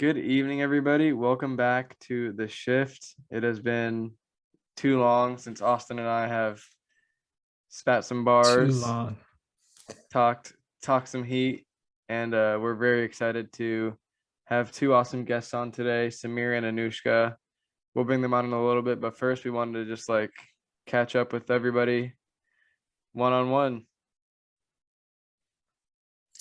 Good evening, everybody. Welcome back to The Shift. It has been too long since Austin and I have spat some Too bars, long. talked some heat, and we're very excited to have two awesome guests on today, Saamir and Anoushka. We'll bring them on in a little bit, but first we wanted to just catch up with everybody one-on-one.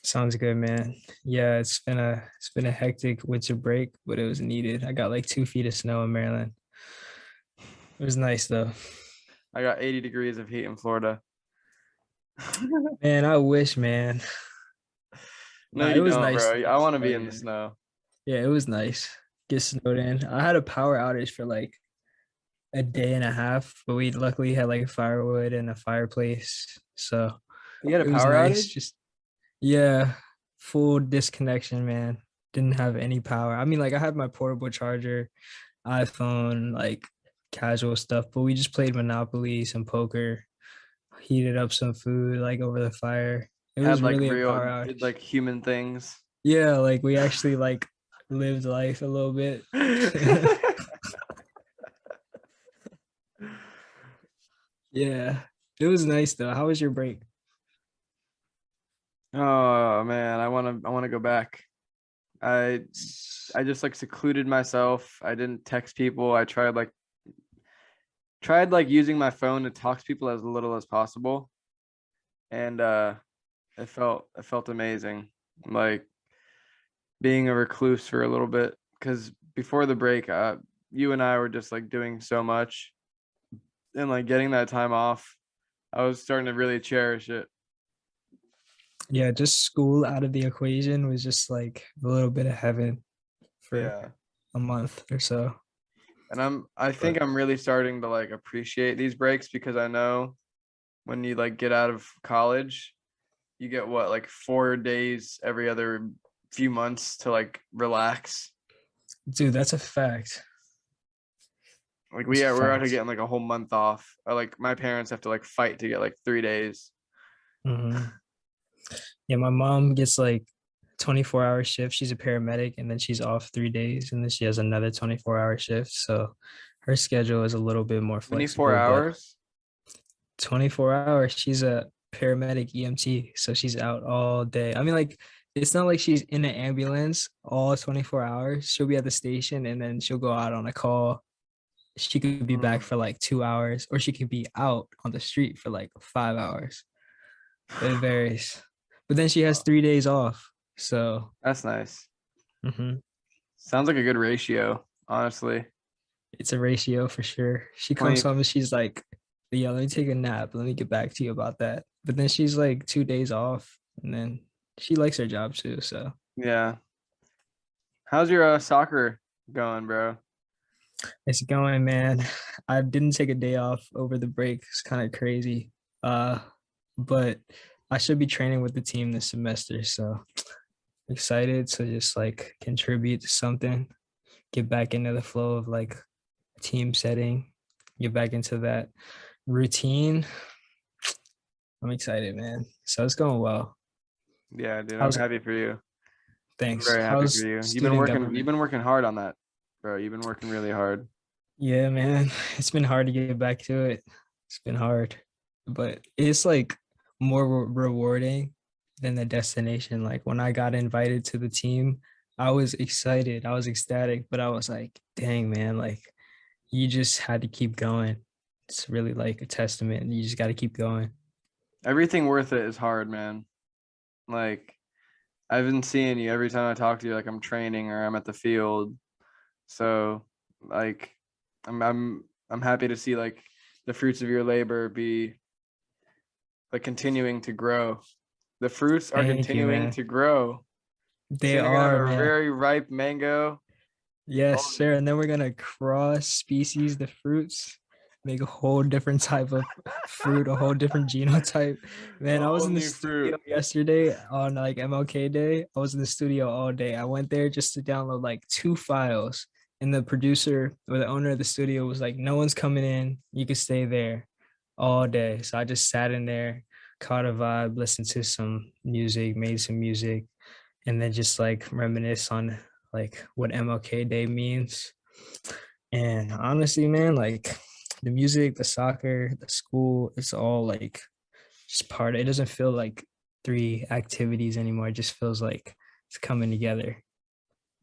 Sounds good, man. Yeah, it's been a hectic winter break, but it was needed. I got like 2 feet of snow in Maryland. It was nice though. I got 80 degrees of heat in Florida. Man, I wish, man. No, Nah, it you was don't, nice bro. to I get want to be snow in the in. snow. Yeah, it was nice. Get snowed in. I had a power outage for like a day and a half, but we luckily had like firewood and a fireplace. So You had a it was power nice. outage? Just yeah, full disconnection, man. Didn't have any power. I mean, like I had my portable charger, iPhone, like casual stuff, but we just played Monopoly, some poker, heated up some food like over the fire. It Had was like really a real, power did outage. like human things. Yeah, like we actually like lived life a little bit. Yeah. It was nice though. How was your break? Oh man, I want to go back. I I just secluded myself. I didn't text people. I tried using my phone to talk to people as little as possible, and it felt amazing. Like being a recluse for a little bit, because before the break, you and I were just doing so much, and getting that time off, I was starting to really cherish it. Yeah, just school out of the equation was just like a little bit of heaven for Yeah. a month or so. And I think But I'm really starting to appreciate these breaks, because I know when you get out of college, you get what, 4 days every other few months to relax. dude, that's a fact. It's a We're out here fact. getting a whole month off. Or, my parents have to fight to get 3 days. Mhm. Yeah, my mom gets like 24-hour shift. She's a paramedic and then she's off 3 days and then she has another 24-hour shift. So her schedule is a little bit more 24 flexible, but hours? 24 hours, she's a paramedic EMT. So she's out all day. I mean, like, it's not like she's in an ambulance all 24 hours. She'll be at the station and then she'll go out on a call. She could be back Mm. for like 2 hours, or she could be out on the street for like 5 hours. It varies. But then she has 3 days off. So That's nice. mhm, Sounds like a good ratio, honestly. it's a ratio for sure. She comes 20, home and she's like, yeah, let me take a nap. Let me get back to you about that. But then she's like 2 days off and then she likes her job too. So yeah. How's your soccer going, bro? it's going, man. I didn't take a day off over the break. It's kind of crazy. Uh, but I should be training with the team this semester. So excited to just like contribute to something, get back into the flow of like team setting, get back into that routine. I'm excited, man. So it's going well. Yeah, dude, I'm How's happy for you. I'm thanks. very happy for How's you. student You've government? been working hard on that, bro. You've been working really hard. Yeah, man. It's been hard to get back to it. It's been hard, but it's like more rewarding than the destination. Like when I got invited to the team, I was excited. I was ecstatic, but I was like, dang, man, like you just had to keep going. It's really like a testament. You just got to keep going. Everything worth it is hard, man. Like I've been seeing you every time I talk to you, I'm training or I'm at the field. So like I'm happy to see the fruits of your labor be continuing to grow. The fruits are Thank you, continuing man. to grow. They Soon you're gonna have are, a man. very ripe mango. Yes, Oh, sir. And then we're gonna cross species the fruits, make a whole different type of fruit, a whole different genotype. a Man, I was whole in the new studio fruit. yesterday on like MLK Day. I was in the studio all day. I went there just to download like 2 files. And the producer or the owner of the studio was like, no one's coming in. You can stay there all day. So I just sat in there, caught a vibe, listened to some music, made some music, and then just like reminisce on like what MLK Day means. And honestly, man, like the music, the soccer, the school, it's all like just part. It doesn't feel like three activities anymore. It just feels like it's coming together.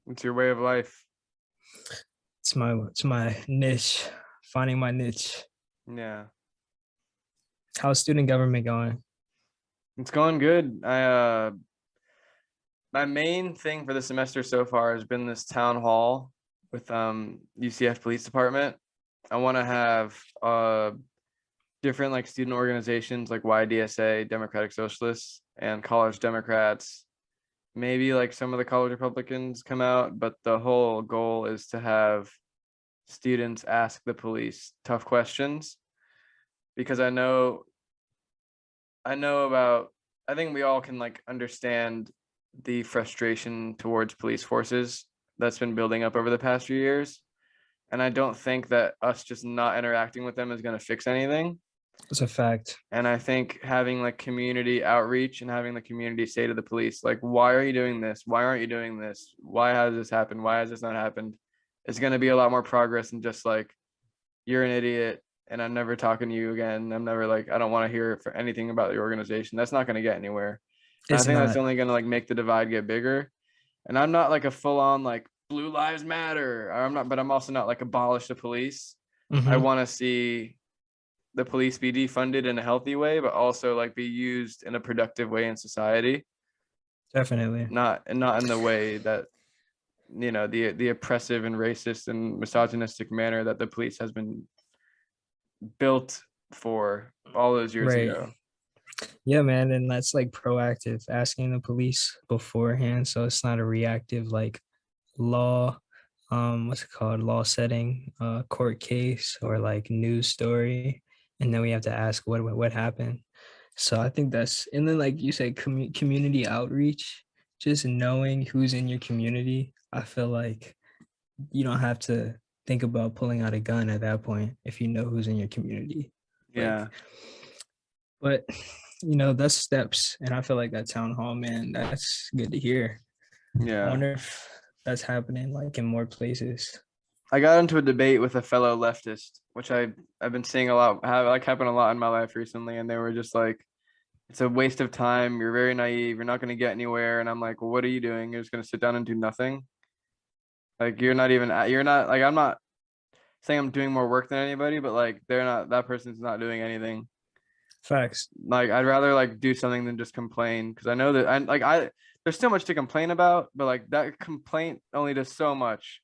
It's your way of life. It's my niche, finding my niche. Yeah. How's student government going? It's going good. My main thing for the semester so far has been this town hall with UCF Police Department. I want to have different like student organizations like YDSA, Democratic Socialists, and college Democrats. Maybe like some of the college Republicans come out, but the whole goal is to have students ask the police tough questions, because I think we all can like understand the frustration towards police forces that's been building up over the past few years. And I don't think that us just not interacting with them is going to fix anything. It's a fact. And I think having like community outreach and having the community say to the police, like, why are you doing this? Why aren't you doing this? Why has this happened? Why has this not happened? It's going to be a lot more progress than just like, you're an idiot and I'm never talking to you again. I'm never like, I don't want to hear for anything about the organization. That's not going to get anywhere. And I It's think that's not. only going to like make the divide get bigger. And I'm not like a full on like blue lives matter. I'm not, but I'm also not like abolish the police. I Hmm. want to see the police be defunded in a healthy way, but also like be used in a productive way in society, Definitely. not in the way that the oppressive and racist and misogynistic manner that the police has been built for all those years Right. ago. Yeah, man. And that's like proactive, asking the police beforehand. So it's not a reactive like law, what's it called? Law setting, court case or like news story. And then we have to ask what happened. So I think that's, and then like you said, community outreach, just knowing who's in your community. I feel like you don't have to think about pulling out a gun at that point if you know who's in your community. Yeah, Like, but that's steps. And I feel like that town hall, man, that's good to hear. I yeah. wonder if that's happening like in more places. I got into a debate with a fellow leftist, which I've been seeing a lot have like happen a lot in my life recently, and they were just like, it's a waste of time. You're very naive. You're not going to get anywhere. And I'm like, well, what are you doing? You're just going to sit down and do nothing. Like you're not like, I'm not saying I'm doing more work than anybody, but like that person's not doing anything. Facts. Like I'd rather like do something than just complain, because I know that I there's so much to complain about, but like that complaint only does so much.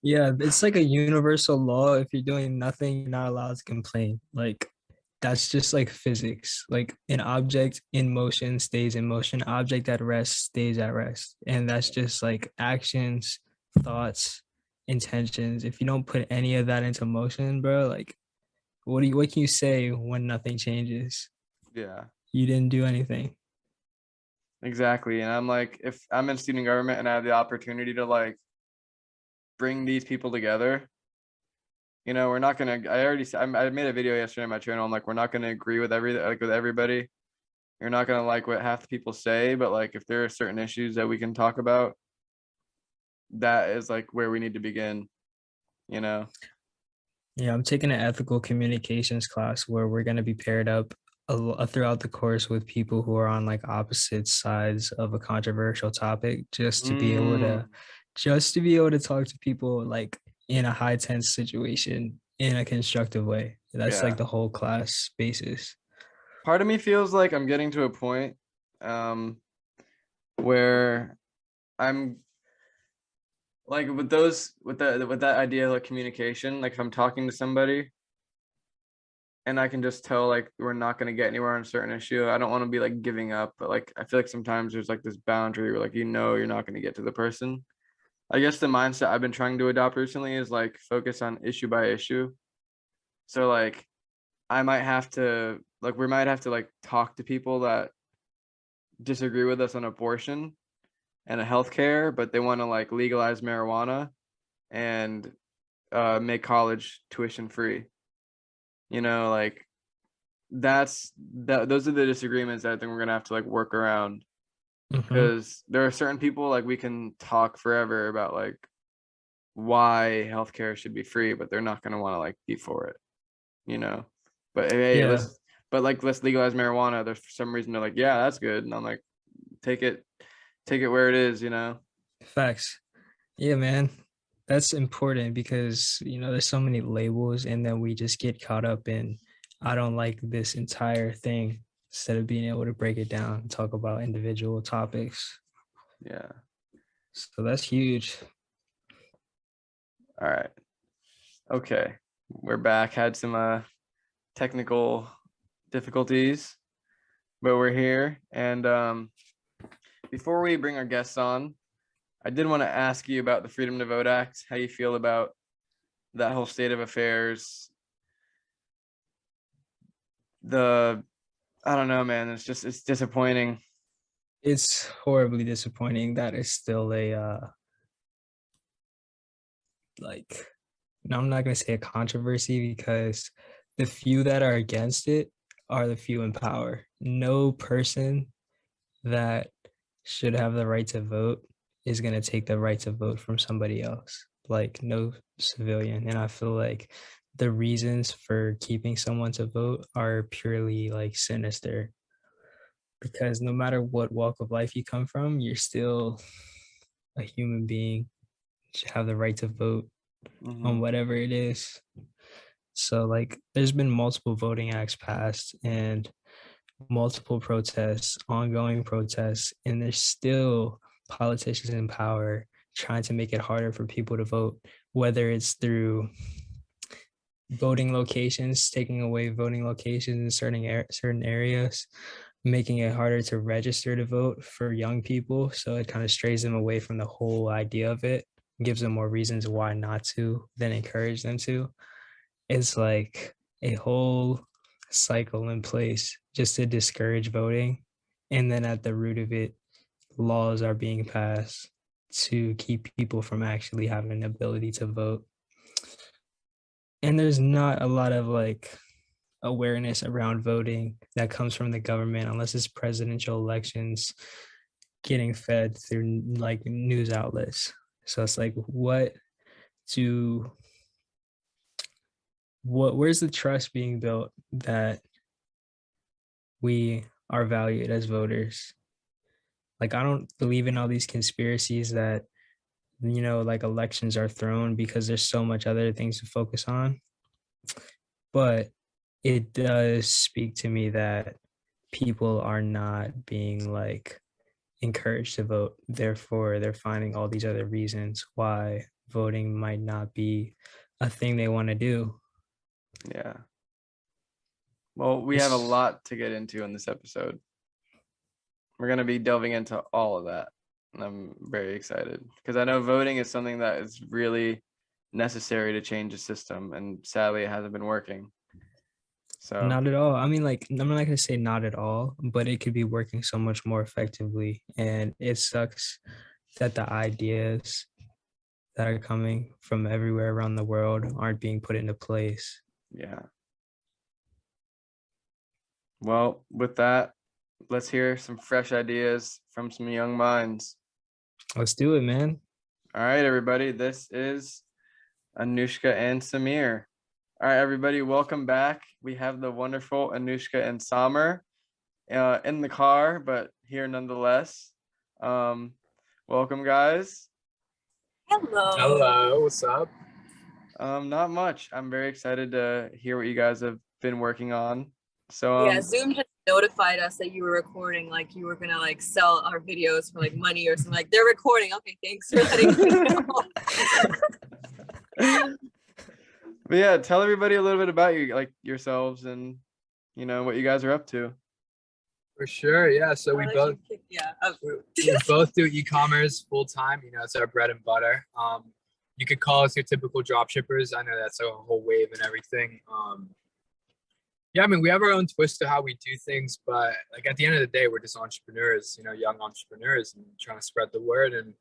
Yeah, it's like a universal law. If you're doing nothing, you're not allowed to complain. Like that's just like physics. Like an object in motion stays in motion. Object at rest stays at rest. And that's just like actions, thoughts, intentions. If you don't put any of that into motion, bro, like what can you say when nothing changes? Yeah, You didn't do anything. exactly. And I'm like, if I'm in student government and I have the opportunity to like bring these people together, we're not gonna. I made a video yesterday on my channel. I'm like, we're not gonna agree with everybody. You're not gonna like what half the people say, but like if there are certain issues that we can talk about, that is like where we need to begin. You know? Yeah, I'm taking an ethical communications class where we're going to be paired up throughout the course with people who are on like opposite sides of a controversial topic, Mm, just to be able to talk to people like in a high tense situation in a constructive way. That's like yeah. the whole class basis. Part of me feels like I'm getting to a point where I'm like with that idea of like communication, like if I'm talking to somebody and I can just tell like we're not going to get anywhere on a certain issue, I don't want to be like giving up, but like I feel like sometimes there's like this boundary where like you're not going to get to the person. I guess the mindset I've been trying to adopt recently is like focus on issue by issue. So like we might have to like talk to people that disagree with us on abortion and healthcare, but they want to like legalize marijuana and make college tuition free. Like those are the disagreements that I think we're gonna have to like work around. Mm-hmm. because there are certain people, like, we can talk forever about like why healthcare should be free, but they're not going to want to like be for it, you know. But hey, Yeah, let's legalize marijuana. There's for some reason they're like, yeah, that's good, and I'm like, take it, take it where it is, you know. facts. Yeah, man. That's important because, there's so many labels and then we just get caught up in, I don't like this entire thing instead of being able to break it down and talk about individual topics. Yeah. So that's huge. All right. Okay. We're back. Had some technical difficulties, but we're here. And before we bring our guests on, I did want to ask you about the Freedom to Vote Act, how you feel about that whole state of affairs. I don't know, man. It's disappointing. It's horribly disappointing that it's still a like no, I'm not going to say a controversy because the few that are against it are the few in power. No person that should have the right to vote is going to take the right to vote from somebody else, like no civilian. And I feel like the reasons for keeping someone to vote are purely like sinister because no matter what walk of life you come from, you're still a human being, should have the right to vote on Mm-hmm. whatever it is. So like there's been multiple voting acts passed and multiple protests, ongoing protests, and there's still politicians in power trying to make it harder for people to vote, whether it's through voting locations, taking away voting locations in certain areas, making it harder to register to vote for young people. So it kind of strays them away from the whole idea of it, gives them more reasons why not to, than encourage them to. It's like a whole cycle in place just to discourage voting. And then at the root of it, laws are being passed to keep people from actually having an ability to vote. And there's not a lot of like awareness around voting that comes from the government unless it's presidential elections getting fed through like news outlets. So it's like do where's the trust being built that we are valued as voters? Like I don't believe in all these conspiracies that like elections are thrown because there's so much other things to focus on. But it does speak to me that people are not being like encouraged to vote. Therefore, they're finding all these other reasons why voting might not be a thing they want to do. Yeah. Well, we have a It's lot to get into in this episode. We're going to be delving into all of that. And I'm very excited because I know voting is something that is really necessary to change the system. And sadly, it hasn't been working. So, not at all. I mean, like, I'm not gonna say not at all, but it could be working so much more effectively. And it sucks that the ideas that are coming from everywhere around the world aren't being put into place. yeah. Well, with that, let's hear some fresh ideas from some young minds. Let's do it, man. All right, everybody. This is Anoushka and Saamir. All right, everybody, welcome back. We have the wonderful Anoushka and Saamir in the car, but here nonetheless. Welcome, guys. Hello. Hello, what's up? Not much. I'm very excited to hear what you guys have been working on. So, Yeah, Zoom just notified us that you were recording, like you were gonna like sell our videos for like money or something. Like they're recording. Okay, thanks for letting me know. but yeah, tell everybody a little bit about you, like yourselves, and what you guys are up to. For sure, yeah. So we both we both do e-commerce full time. It's our bread and butter. You could call us your typical drop shippers. I know that's a whole wave and everything. Yeah, I mean, we have our own twist to how we do things, but like at the end of the day, we're just entrepreneurs, young entrepreneurs, and trying to spread the word. And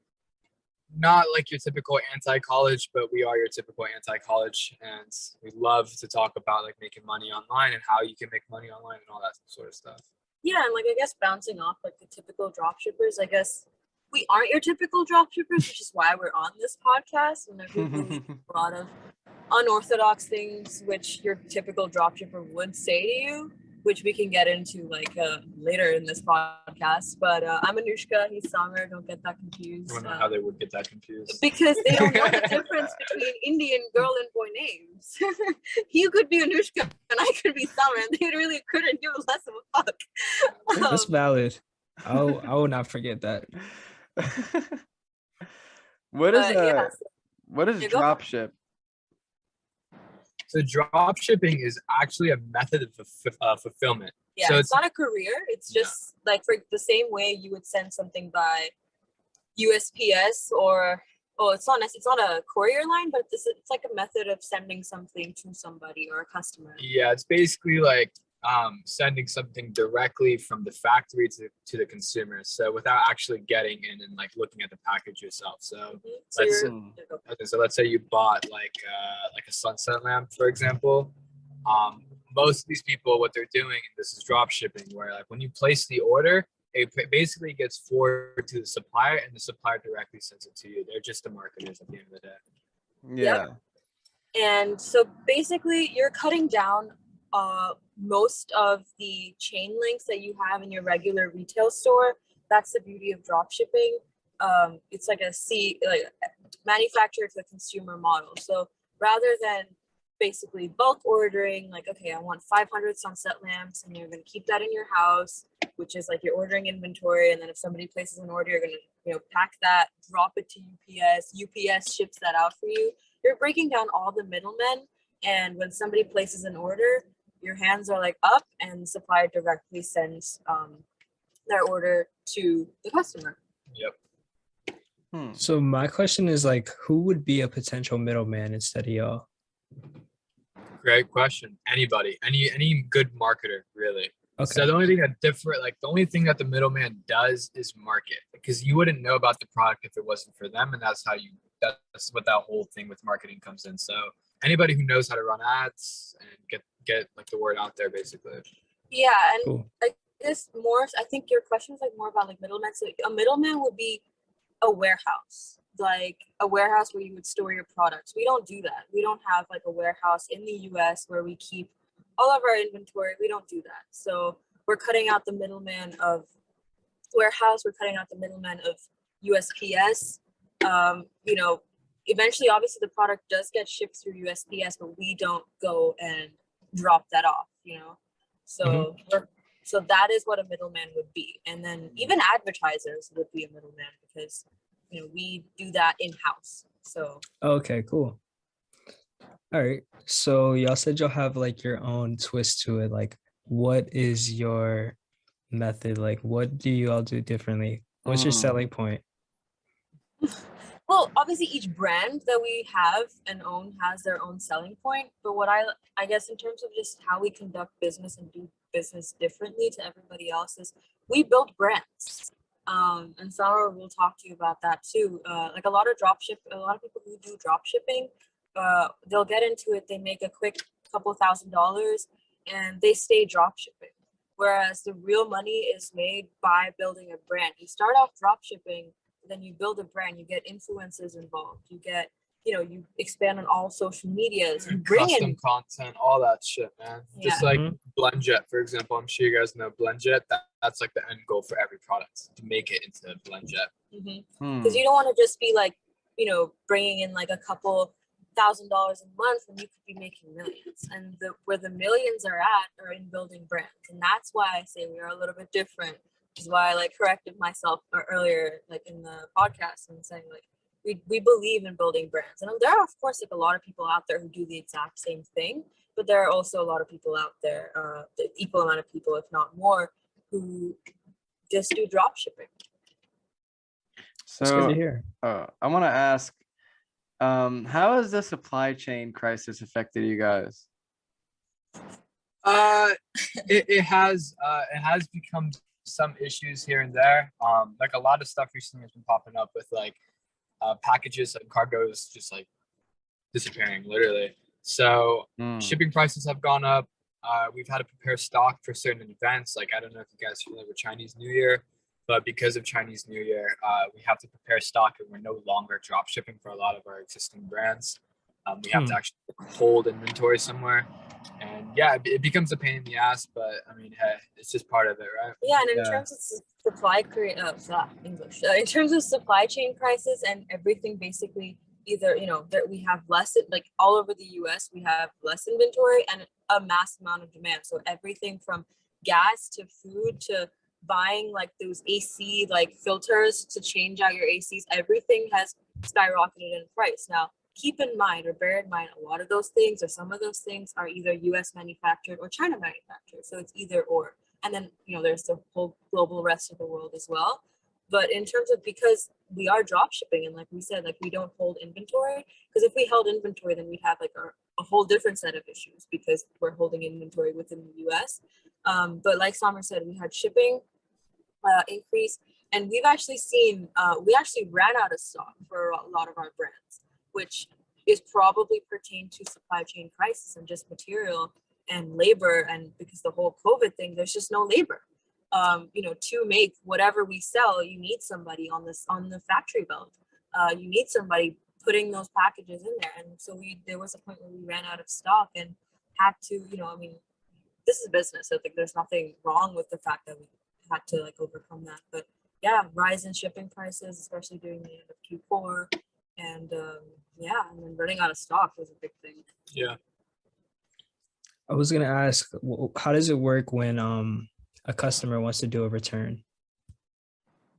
not like your typical anti-college, but we are your typical anti-college, and we love to talk about like making money online and how you can make money online and all that sort of stuff. Yeah, and like I guess bouncing off like the typical drop shippers, I guess we aren't your typical drop shippers, which is why we're on this podcast. And we believe a lot of unorthodox things which your typical drop shipper would say to you, which we can get into like later in this podcast. But I'm Anoushka, he's Saamir, don't get that confused. I don't know how they would get that confused. Because they don't know the difference between Indian girl and boy names. You could be Anoushka and I could be Saamir, and they really couldn't give less of a fuck. That's valid. I will not forget that. What is yeah, what is drop ship? So drop shipping is actually a method of fulfillment. Yeah, so it's not a career. It's just like for the same way you would send something by USPS or it's not a courier line, but it's like a method of sending something to somebody or a customer. Yeah, it's basically like sending something directly from the factory to the consumer, so without actually getting in and like looking at the package yourself. So let's say you bought like a sunset lamp, for example. Most of these people, what they're doing, and this is drop shipping, where like when you place the order, it basically gets forwarded to the supplier and the supplier directly sends it to you. They're just the marketers at the end of the day. Yeah. Yep. And so basically you're cutting down most of the chain links that you have in your regular retail store. That's the beauty of drop shipping. It's like a manufacturer to consumer model. So rather than basically bulk ordering, like, okay, I want 500 sunset lamps and you're going to keep that in your house, which is like you're ordering inventory. And then if somebody places an order, you're going to, pack that, drop it to UPS ships that out for you. You're breaking down all the middlemen. And when somebody places an order, your hands are like up and the supplier directly sends their order to the customer. Yep. So my question is like, who would be a potential middleman instead of y'all? Great question. Anybody, any good marketer, really. Okay. So the only thing that the middleman does is market, because you wouldn't know about the product if it wasn't for them, and that's what that whole thing with marketing comes in. So anybody who knows how to run ads and get like the word out there, basically. Yeah, and Cool. I think your question is like more about like middlemen. So a middleman would be a warehouse, like a warehouse where you would store your products. We don't do that. We don't have like a warehouse in the US where we keep all of our inventory. We don't do that. So we're cutting out the middleman of warehouse. We're cutting out the middleman of USPS. Eventually, obviously, the product does get shipped through USPS, but we don't go and drop that off, So so that is what a middleman would be. And then even advertisers would be a middleman because, we do that in-house. So. Okay, cool. All right. So y'all said you'll have like your own twist to it. Like, what is your method? Like, what do you all do differently? What's your selling point? Well, obviously each brand that we have and own has their own selling point. But what I guess in terms of just how we conduct business and do business differently to everybody else is we build brands. And Sarah will talk to you about that too. Like a lot of people who do drop shipping, they'll get into it, they make a quick couple $1,000s and they stay drop shipping. Whereas the real money is made by building a brand. You start off drop shipping, then you build a brand, you get influencers involved, you get, you expand on all social medias, you bring custom content, all that shit, man. Yeah. Just like BlendJet, for example. I'm sure you guys know BlendJet. That's like the end goal for every product, to make it into BlendJet. Because you don't want to just be like, bringing in like a couple $1,000 a month when you could be making millions. And where the millions are in building brands. And that's why I say we are a little bit different. Which is why I corrected myself earlier, in the podcast, and saying we believe in building brands. And there are of course a lot of people out there who do the exact same thing, but there are also a lot of people out there, the equal amount of people, if not more, who just do drop shipping. So that's good to hear. I want to ask, how has the supply chain crisis affected you guys? It has become some issues here and there. Like a lot of stuff recently has been popping up with packages and cargoes just disappearing, literally. So shipping prices have gone up. We've had to prepare stock for certain events. Like, I don't know if you guys are familiar with Chinese New Year, but because of Chinese New Year, we have to prepare stock, and we're no longer drop shipping for a lot of our existing brands. We have to actually hold inventory somewhere. And yeah, it becomes a pain in the ass, but I mean, hey, it's just part of it, right? Yeah, and in terms of English. In terms of supply chain crisis and everything, basically, either that we have less, like all over the U.S. we have less inventory and a mass amount of demand. So everything from gas to food to buying like those AC like filters to change out your ACs, everything has skyrocketed in price. Now, keep in mind or bear in mind, a lot of those things or some of those things are either US manufactured or China manufactured. So it's either or. And then, there's the whole global rest of the world as well. But in terms of, because we are drop shipping, and like we said, like we don't hold inventory, because if we held inventory, then we'd have like a whole different set of issues because we're holding inventory within the US. But like Saamir said, we had shipping increase, and we've actually seen, we actually ran out of stock for a lot of our brands, which is probably pertained to supply chain crisis and just material and labor. And because the whole COVID thing, there's just no labor. To make whatever we sell, you need somebody on the factory belt. You need somebody putting those packages in there. And so there was a point where we ran out of stock and had to, this is business. I think there's nothing wrong with the fact that we had to like overcome that. But yeah, rise in shipping prices, especially during the end of Q4. And and then running out of stock was a big thing. Yeah. I was gonna ask, how does it work when a customer wants to do a return?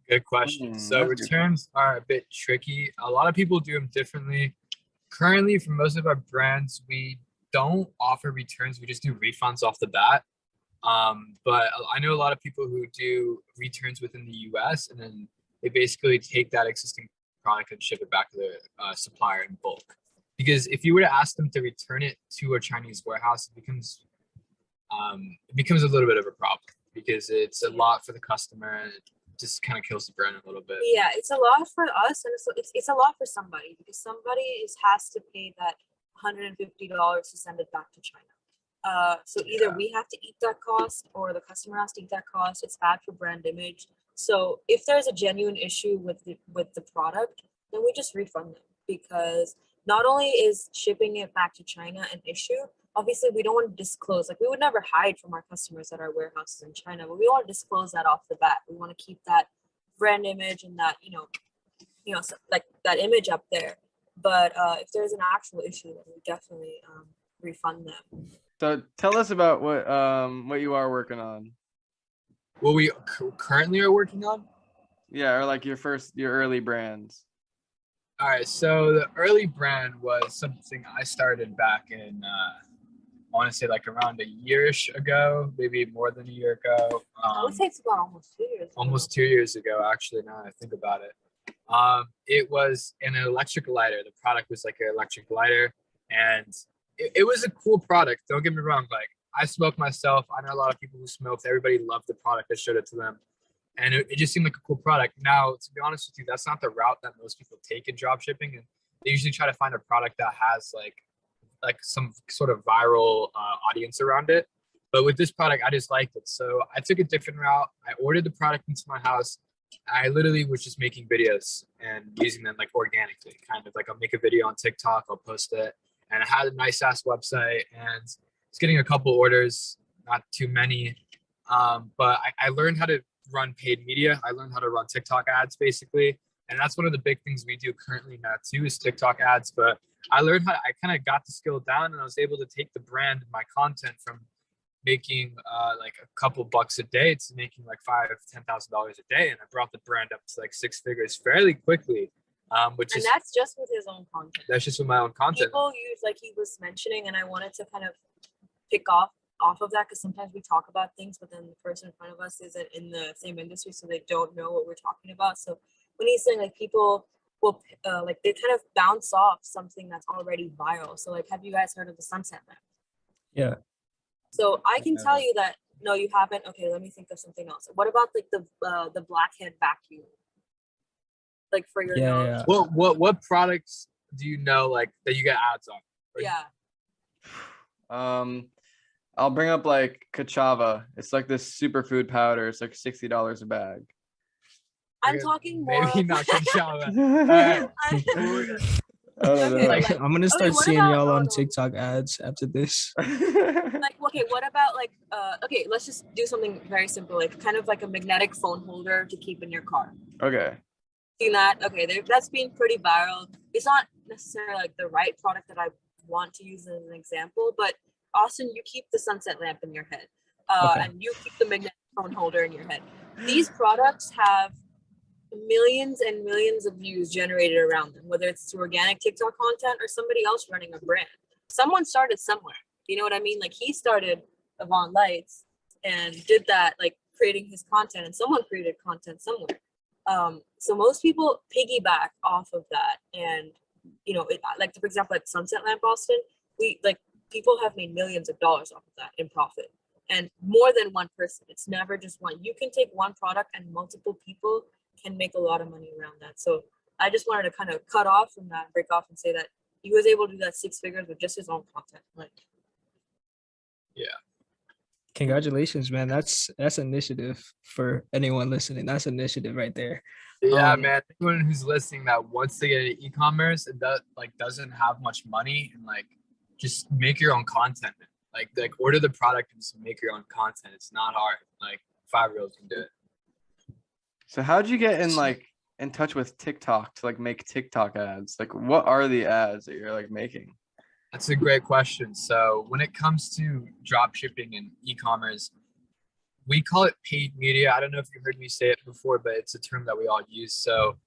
Good question. So returns are a bit tricky. A lot of people do them differently. Currently, for most of our brands, we don't offer returns. We just do refunds off the bat. But I know a lot of people who do returns within the US, and then they basically take that existing product and ship it back to the supplier in bulk. Because if you were to ask them to return it to a Chinese warehouse, it becomes a little bit of a problem because it's a lot for the customer and it just kind of kills the brand a little bit. Yeah, it's a lot for us, and it's a lot for somebody, because somebody has to pay that $150 to send it back to China. So either we have to eat that cost or the customer has to eat that cost. It's bad for brand image. So if there's a genuine issue with the product, then we just refund them, because not only is shipping it back to China an issue, obviously we don't want to disclose, like we would never hide from our customers that our warehouses in China, but we want to disclose that off the bat. We want to keep that brand image and that, like that image up there. But if there's an actual issue, then we definitely refund them. So tell us about what you are working on. What we currently are working on? Yeah, or like your early brands. All right, so the early brand was something I started back in, I want to say like around a year-ish ago, maybe more than a year ago. I would say it's about almost 2 years. Almost 2 years ago, actually, now that I think about it. It was an electric lighter. The product was like an electric lighter, and it was a cool product. Don't get me wrong. Like, I smoke myself. I know a lot of people who smoked. Everybody loved the product. I showed it to them. And it just seemed like a cool product. Now, to be honest with you, that's not the route that most people take in drop shipping. And they usually try to find a product that has like some sort of viral audience around it. But with this product, I just liked it. So I took a different route. I ordered the product into my house. I literally was just making videos and using them like organically, kind of like I'll make a video on TikTok, I'll post it. And I had a nice ass website and it's getting a couple orders, not too many. But I learned how to run paid media. I learned how to run TikTok ads basically. And that's one of the big things we do currently now too, is TikTok ads. But I learned I kind of got the skill down, and I was able to take the brand and my content from making like a couple bucks a day to making like $5,000-$10,000 a day. And I brought the brand up to like 6 figures fairly quickly. That's just with his own content. That's just with my own content. People use, like he was mentioning, and I wanted to kind of pick off of that, because sometimes we talk about things, but then the person in front of us isn't in the same industry, so they don't know what we're talking about. So when he's saying like people will like they kind of bounce off something that's already viral. So like, have you guys heard of the sunset lamp? Yeah. So I can tell you that, no, you haven't. Okay, let me think of something else. What about like the blackhead vacuum? Like for your nose? Yeah. What products do you know like that you get ads on? Yeah. I'll bring up like Kachava. It's like this superfood powder. It's like $60 a bag. I'm talking more. Maybe not Kachava. I don't know. Like, I'm gonna start what seeing about- y'all oh, on no. TikTok ads after this. Like, okay, what about like okay, let's just do something very simple, like kind of like a magnetic phone holder to keep in your car. Okay. Seen that? Okay, that's been pretty viral. It's not necessarily like the right product that I want to use as an example, but Austin, you keep the sunset lamp in your head, Okay. and you keep the magnetic phone holder in your head. These products have millions and millions of views generated around them, whether it's through organic TikTok content or somebody else running a brand. Someone started somewhere. You know what I mean? Like, he started Avant Lights and did that, like creating his content, and someone created content somewhere. So most people piggyback off of that, and you know, like for example, like Sunset Lamp Austin, people have made millions of dollars off of that in profit, and more than one person. It's never just one. You can take one product and multiple people can make a lot of money around that. So I just wanted to kind of cut off from that, break off, and say that he was able to do that 6 figures with just his own content. Like, Yeah. Congratulations, man. That's initiative for anyone listening. That's initiative right there. Yeah, man. Anyone who's listening that wants to get into e-commerce and that doesn't have much money, and like just make your own content. Like order the product and just make your own content. It's not hard. Like 5-year-olds can do it. So how'd you get in touch with TikTok to like make TikTok ads? Like, what are the ads that you're like making? That's a great question. So when it comes to drop shipping and e-commerce, we call it paid media. I don't know if you heard me say it before, but it's a term that we all use. So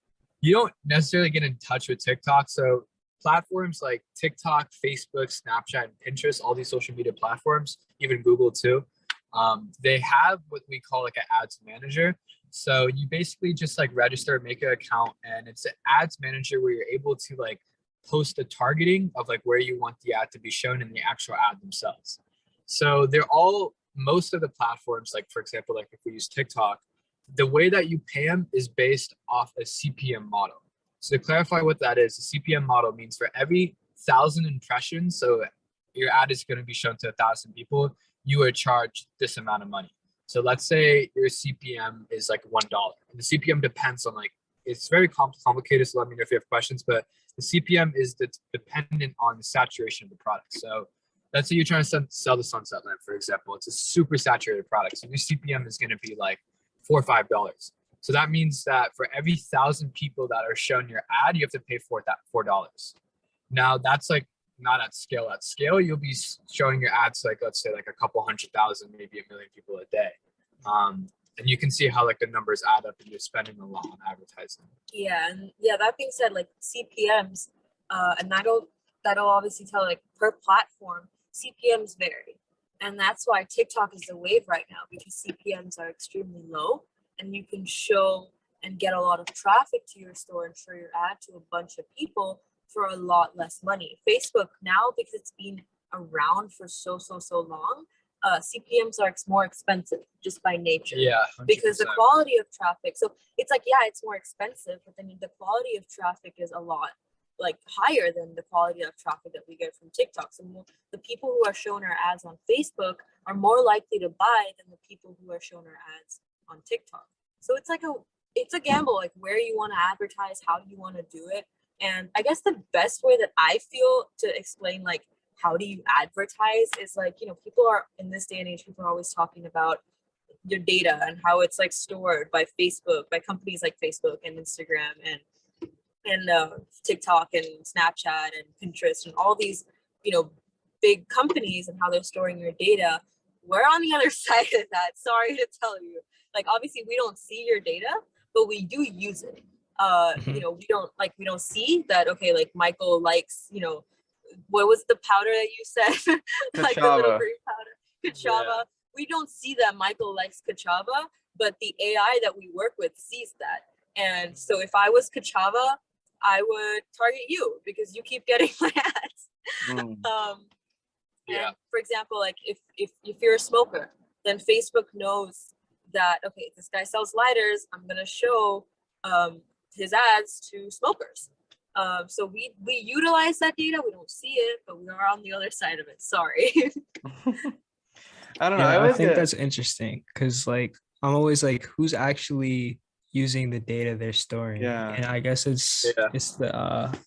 you don't necessarily get in touch with TikTok. So platforms like TikTok, Facebook, Snapchat, and Pinterest, all these social media platforms, even Google too, they have what we call like an ads manager. So you basically just like register, make an account, and it's an ads manager where you're able to like post the targeting of like where you want the ad to be shown in the actual ad themselves. So most of the platforms, like for example, like if we use TikTok, the way that you pay them is based off a CPM model. So to clarify what that is, a CPM model means for every 1,000 impressions, so your ad is going to be shown to 1,000 people, you would charge this amount of money. So let's say your CPM is like $1. And the CPM depends on like, it's very complicated, so let me know if you have questions, but the CPM is dependent on the saturation of the product. So let's say you're trying to sell the sunset lamp, for example. It's a super saturated product. So your CPM is going to be like $4 or $5. So that means that for every 1,000 people that are shown your ad, you have to pay $4. Now that's like not at scale. At scale, you'll be showing your ads like, let's say like a couple 100,000, maybe 1 million people a day. And you can see how like the numbers add up and you're spending a lot on advertising. yeah, and yeah, that being said, like CPMs, and that'll obviously tell like per platform, CPMs vary. And that's why TikTok is the wave right now, because CPMs are extremely low and you can show and get a lot of traffic to your store and show your ad to a bunch of people for a lot less money. Facebook now, because it's been around for so long, CPMs are more expensive just by nature. Yeah, 100%. Because the quality of traffic, so it's like, yeah, it's more expensive, but then the quality of traffic is a lot like higher than the quality of traffic that we get from TikTok. So the people who are shown our ads on Facebook are more likely to buy than the people who are shown our ads on TikTok. So it's a gamble, like where you want to advertise, how you want to do it. And I guess the best way that I feel to explain like how do you advertise is like, you know, people are in this day and age, people are always talking about your data and how it's like stored by Facebook, by companies like Facebook and Instagram and TikTok and Snapchat and Pinterest and all these, you know, big companies, and how they're storing your data. We're on the other side of that. Sorry to tell you. Like, obviously we don't see your data, but we do use it. You know, we don't see that, okay, like Michael likes, you know, what was the powder that you said? Like the little green powder, Kachava. Yeah. We don't see that Michael likes Kachava, but the AI that we work with sees that. And so if I was Kachava, I would target you because you keep getting my ads. And for example, like if you're a smoker, then Facebook knows that, okay, this guy sells lighters, I'm gonna show his ads to smokers. So we utilize that data. We don't see it, but we are on the other side of it. Sorry. I don't know. Yeah, I I always think get that's interesting because like I'm always like, who's actually using the data they're storing? yeah. And I guess Yeah. it's the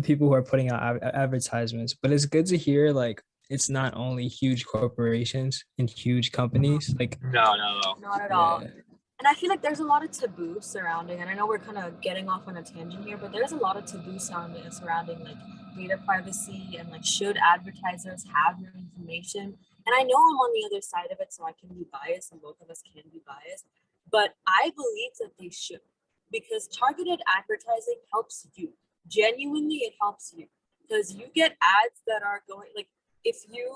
people who are putting out advertisements. But it's good to hear like it's not only huge corporations and huge companies. Like No. Not at yeah, all. And I feel like there's a lot of taboo surrounding, and I know we're kind of getting off on a tangent here, but there's a lot of taboo surrounding like data privacy and like should advertisers have your information? And I know I'm on the other side of it, so I can be biased, and both of us can be biased, but I believe that they should, because targeted advertising helps you. Genuinely, it helps you because you get ads that are going like if you,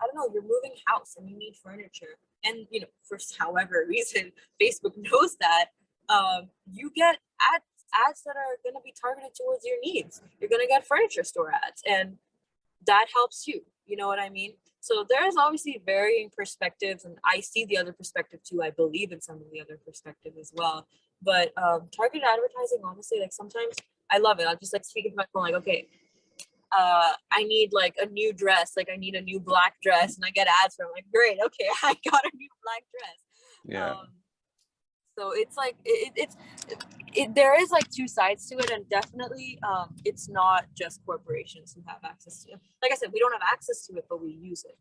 I don't know, you're moving house and you need furniture, and you know for however reason Facebook knows that, you get ads that are going to be targeted towards your needs. You're going to get furniture store ads, and that helps you. You know what I mean? So there's obviously varying perspectives, and I see the other perspective too. I believe in some of the other perspective as well. But targeted advertising, honestly, like sometimes I love it. I'll just like speak into my phone, like, okay, I need like a new dress, like I need a new black dress, and I get ads from like, great, okay, I got a new black dress. Yeah. So it's like there is like two sides to it, and definitely it's not just corporations who have access to it. Like I said, we don't have access to it, but we use it.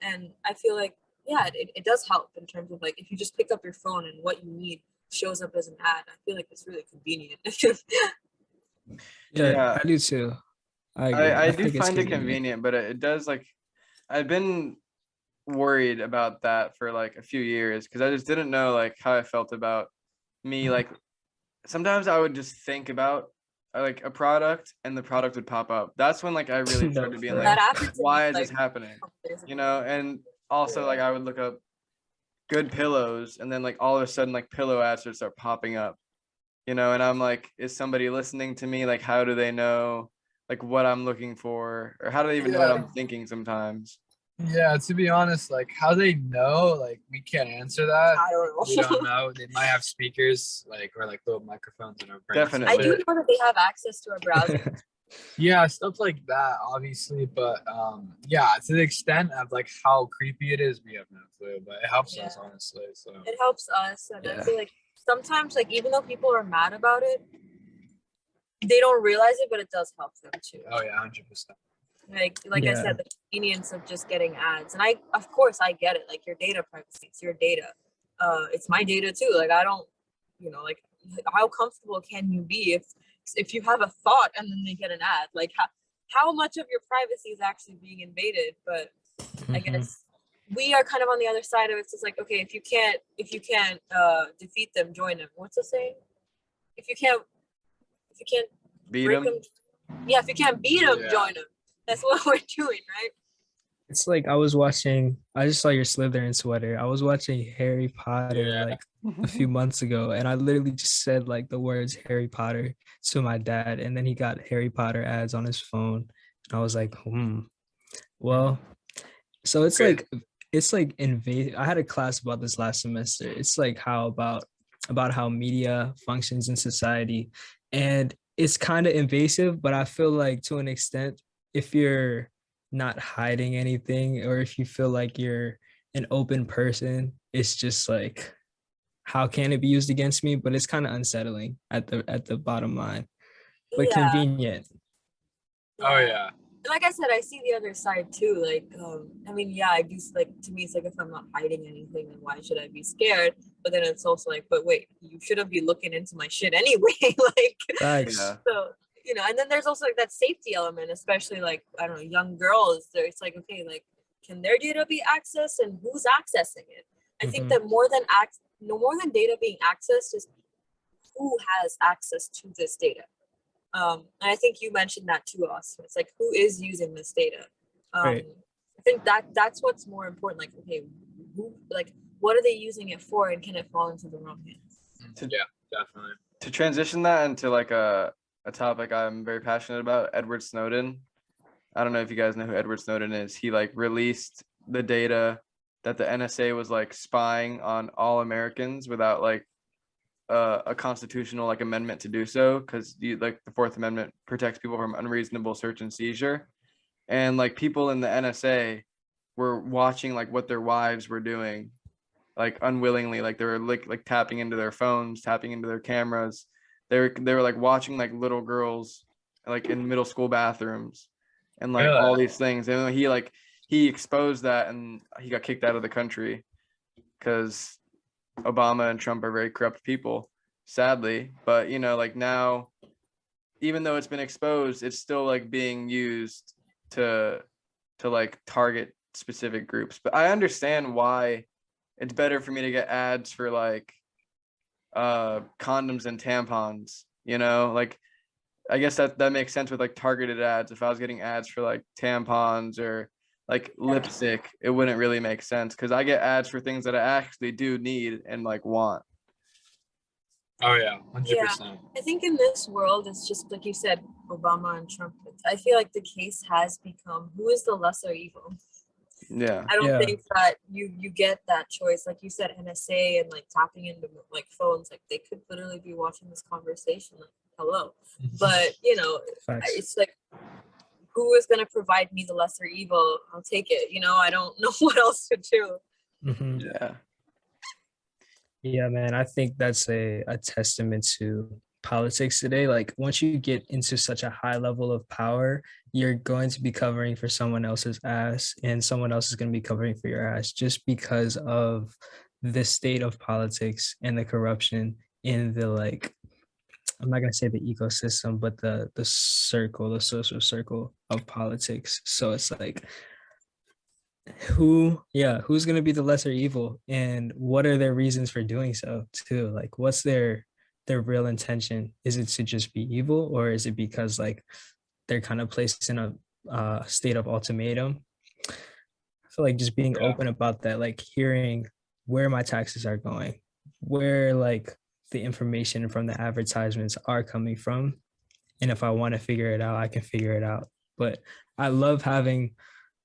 And I feel like, yeah, it does help in terms of like if you just pick up your phone and what you need shows up as an ad. I feel like it's really convenient. yeah, I do too. I agree. I do think it's find it convenient, but it does like I've been worried about that for like a few years because I just didn't know like how I felt about me. Like sometimes I would just think about like a product and the product would pop up. That's when like I really No, started being for like, real. why is this happening? You know, and also like I would look up good pillows and then like all of a sudden like pillow ads would start popping up, you know, and I'm like, is somebody listening to me? Like, how do they know like what I'm looking for, or how do they even know what I'm thinking sometimes? Yeah, to be honest, like how they know, like we can't answer that. I don't know. We don't know. They might have speakers, like or like little microphones in our brains. Definitely. I do know that they have access to our browser. Yeah, stuff like that, obviously, but yeah, to the extent of like how creepy it is, we have no clue. But it helps us, honestly. So It helps us, and I Yeah. feel like sometimes, like even though people are mad about it, they don't realize it, but it does help them too. oh yeah, 100%. Like I Yeah. said, the convenience of just getting ads, and of course I get it. Like your data privacy, it's your data. It's my data too. Like I don't, you know, like how comfortable can you be if you have a thought and then they get an ad? Like how much of your privacy is actually being invaded? But I guess we are kind of on the other side of it. So it's like, okay, if you can't defeat them, join them. What's the saying? If you can't Beat break them. yeah, if you can't beat them, Yeah. join them. That's what we're doing, right? It's like I just saw your Slytherin sweater. I was watching Harry Potter Yeah. like a few months ago, and I literally just said like the words Harry Potter to my dad, and then he got Harry Potter ads on his phone. And I was like, well, so Good. it's like invasive. I had a class about this last semester. It's like how about how media functions in society, and it's kind of invasive, but I feel like to an extent, if you're not hiding anything or if you feel like you're an open person, it's just like how can it be used against me? But it's kind of unsettling at the bottom line, but Yeah. convenient. Oh yeah. Like I said, I see the other side too. Like, I mean, yeah, I do. Like to me, it's like if I'm not hiding anything, then why should I be scared? But then it's also like, but wait, you shouldn't be looking into my shit anyway. Like, Thanks. Yeah. so you know. And then there's also like that safety element, especially like I don't know, young girls. It's like, okay, like can their data be accessed, and who's accessing it? I think that more than data being accessed is who has access to this data. And I think you mentioned that to us. It's like who is using this data. Right. I think that's what's more important. Like, okay, what are they using it for, and can it fall into the wrong hands? Yeah, definitely. To transition that into like a topic I'm very passionate about, Edward Snowden. I don't know if you guys know who Edward Snowden is. He like released the data that the NSA was like spying on all Americans without like a constitutional like amendment to do so, because like the Fourth Amendment protects people from unreasonable search and seizure, and like people in the NSA were watching like what their wives were doing, like unwillingly, like they were like tapping into their phones, tapping into their cameras. They were like watching like little girls like in middle school bathrooms and like all these things. And he exposed that, and he got kicked out of the country because Obama and Trump are very corrupt people, sadly. But like now, even though it's been exposed, it's still like being used to like target specific groups. But I understand why it's better for me to get ads for like condoms and tampons, like I guess that makes sense with like targeted ads. If I was getting ads for like tampons or like lipstick, it wouldn't really make sense because I get ads for things that I actually do need and like want. Oh yeah, 100%. Yeah, I think in this world, it's just like you said, Obama and Trump. I feel like the case has become who is the lesser evil. Yeah, I don't think that you get that choice. Like you said, NSA and like tapping into like phones, like they could literally be watching this conversation. Like, hello, but it's like, who is going to provide me the lesser evil? I'll take it. I don't know what else to do. Mm-hmm. Yeah, man, I think that's a testament to politics today. Like once you get into such a high level of power, you're going to be covering for someone else's ass, and someone else is going to be covering for your ass just because of the state of politics and the corruption in the, like, I'm not going to say the ecosystem, but the social circle of politics. So it's like, who's going to be the lesser evil, and what are their reasons for doing so too? Like, what's their real intention? Is it to just be evil, or is it because like they're kind of placed in a state of ultimatum? I feel like just being open about that, like hearing where my taxes are going, where like the information from the advertisements are coming from, and if I want to figure it out, I can figure it out. But I love having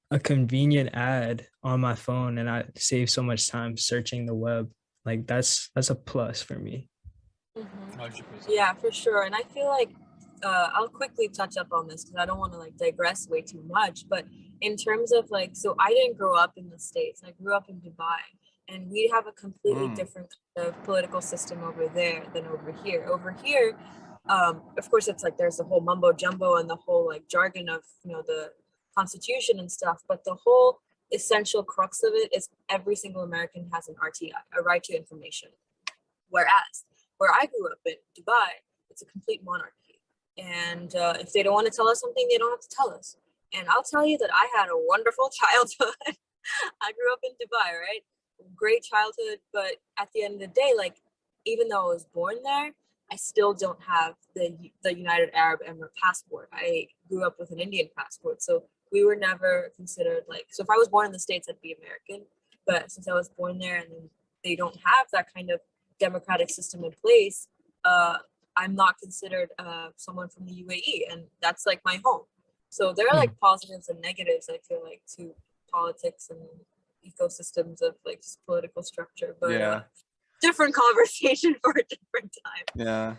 a convenient ad on my phone, and I save so much time searching the web. Like that's a plus for me. Yeah, for sure. And I feel like I'll quickly touch up on this because I don't want to like digress way too much. But in terms of like, so I didn't grow up in the States. I grew up in Dubai, and we have a completely different kind of political system over there than over here. Over here, of course, it's like there's the whole mumbo jumbo and the whole like jargon of the Constitution and stuff. But the whole essential crux of it is every single American has an RTI, a right to information. Whereas where I grew up in Dubai, it's a complete monarchy. And if they don't want to tell us something, they don't have to tell us. And I'll tell you that I had a wonderful childhood. I grew up in Dubai, right? Great childhood. But at the end of the day, like, even though I was born there, I still don't have the United Arab Emirates passport. I grew up with an Indian passport. So we were never considered like, so if I was born in the States, I'd be American. But since I was born there and then they don't have that kind of democratic system in place, I'm not considered someone from the UAE, and that's like my home. So there are like positives and negatives, I feel like, to politics and ecosystems of like political structure, but different conversation for a different time. Yeah.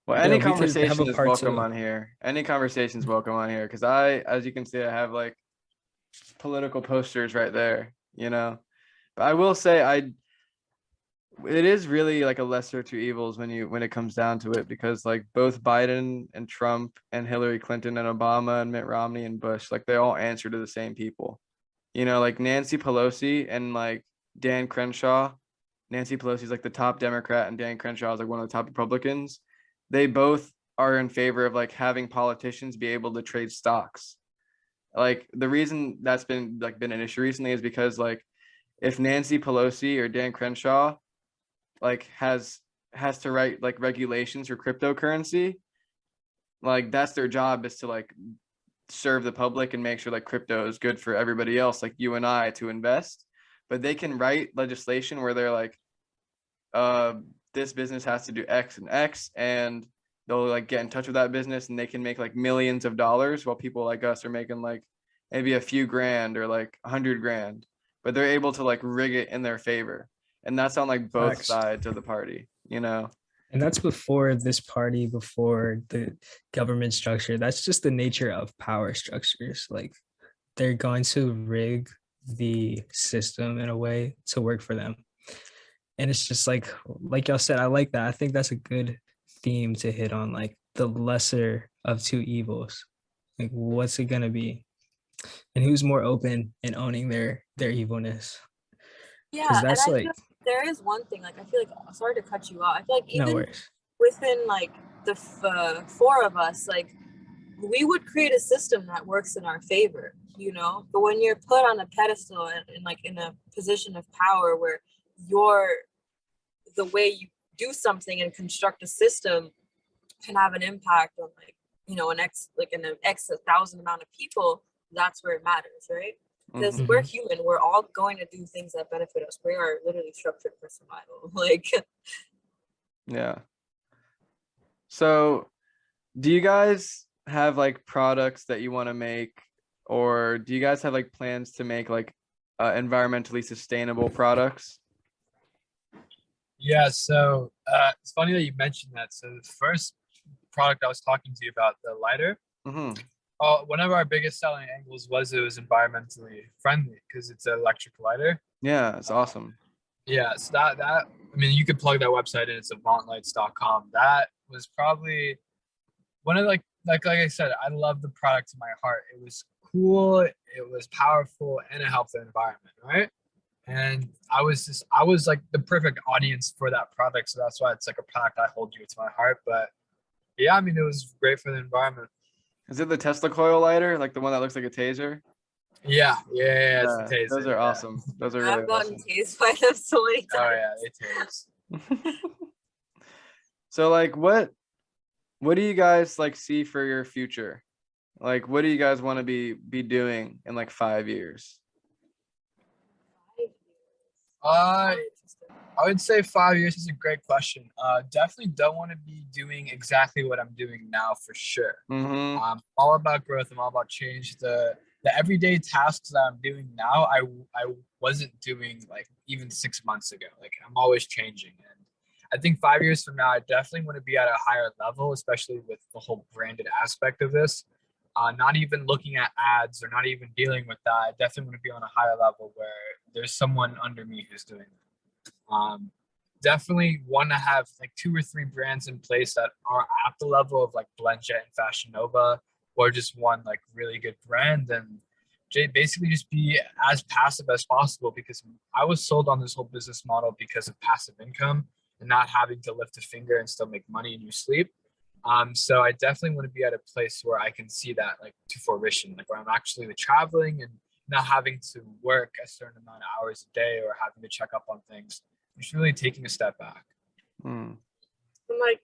Well, any conversation is welcome on here. Any conversation is welcome on here because as you can see, I have like political posters right there, But I will say it is really like a lesser two evils when it comes down to it, because like both Biden and Trump and Hillary Clinton and Obama and Mitt Romney and Bush, like they all answer to the same people. Like Nancy Pelosi and like Dan Crenshaw. Nancy Pelosi is like the top Democrat and Dan Crenshaw is like one of the top Republicans. They both are in favor of like having politicians be able to trade stocks. Like the reason that's been an issue recently is because like if Nancy Pelosi or Dan Crenshaw like has to write like regulations for cryptocurrency, like that's their job, is to like serve the public and make sure like crypto is good for everybody else, like you and I, to invest. But they can write legislation where they're like, this business has to do X and X, and they'll like get in touch with that business and they can make like millions of dollars while people like us are making like maybe a few grand or like 100 grand, but they're able to like rig it in their favor. And that's on like both sides of the party, And that's before this party, before the government structure. That's just the nature of power structures. Like they're going to rig the system in a way to work for them. And it's just like y'all said, I like that. I think that's a good theme to hit on, like the lesser of two evils. Like, what's it gonna be? And who's more open in owning their evilness? Yeah, Because and that's I like, feel there is one thing, like I feel like, sorry to cut you off, I feel like no even worries. within like the four of us, like we would create a system that works in our favor, you know. But when you're put on a pedestal and like in a position of power where the way you do something and construct a system can have an impact on like, you know, an X 1,000 amount of people, that's where it matters, right? Because we're human, we're all going to do things that benefit us. We are literally structured for survival. Like, Yeah. So do you guys have like products that you want to make, or do you guys have like plans to make like environmentally sustainable products? Yeah, so it's funny that you mentioned that. So the first product I was talking to you about, the lighter, one of our biggest selling angles was it was environmentally friendly because it's an electric lighter. Yeah, it's awesome. Yeah, so that I mean, you could plug that website in. It's avantlights.com. That was probably one of like I said, I love the product to my heart. It was cool, it was powerful, and it helped the environment, right? And I was like the perfect audience for that product. So that's why it's like a product I hold dear to my heart. But yeah, I mean, it was great for the environment. Is it the Tesla coil lighter, like the one that looks like a taser? Yeah, it's the taser. Those are awesome. Those are really I've gotten awesome. tased by them so many times. Oh yeah, they tase. So like what do you guys like see for your future? Like what do you guys want to be doing in like 5 years? I would say 5 years is a great question. Definitely don't want to be doing exactly what I'm doing now for sure. I'm all about growth. I'm all about change. The everyday tasks that I'm doing now, I wasn't doing like even 6 months ago. Like I'm always changing. And I think 5 years from now, I definitely want to be at a higher level, especially with the whole branded aspect of this. Not even looking at ads or not even dealing with that. I definitely want to be on a higher level where there's someone under me who's doing that. Definitely want to have like 2 or 3 brands in place that are at the level of like BlendJet and Fashion Nova, or just one like really good brand, and basically just be as passive as possible, because I was sold on this whole business model because of passive income and not having to lift a finger and still make money in your sleep. So I definitely want to be at a place where I can see that like to fruition, like where I'm actually traveling and not having to work a certain amount of hours a day or having to check up on things. Just really taking a step back. And like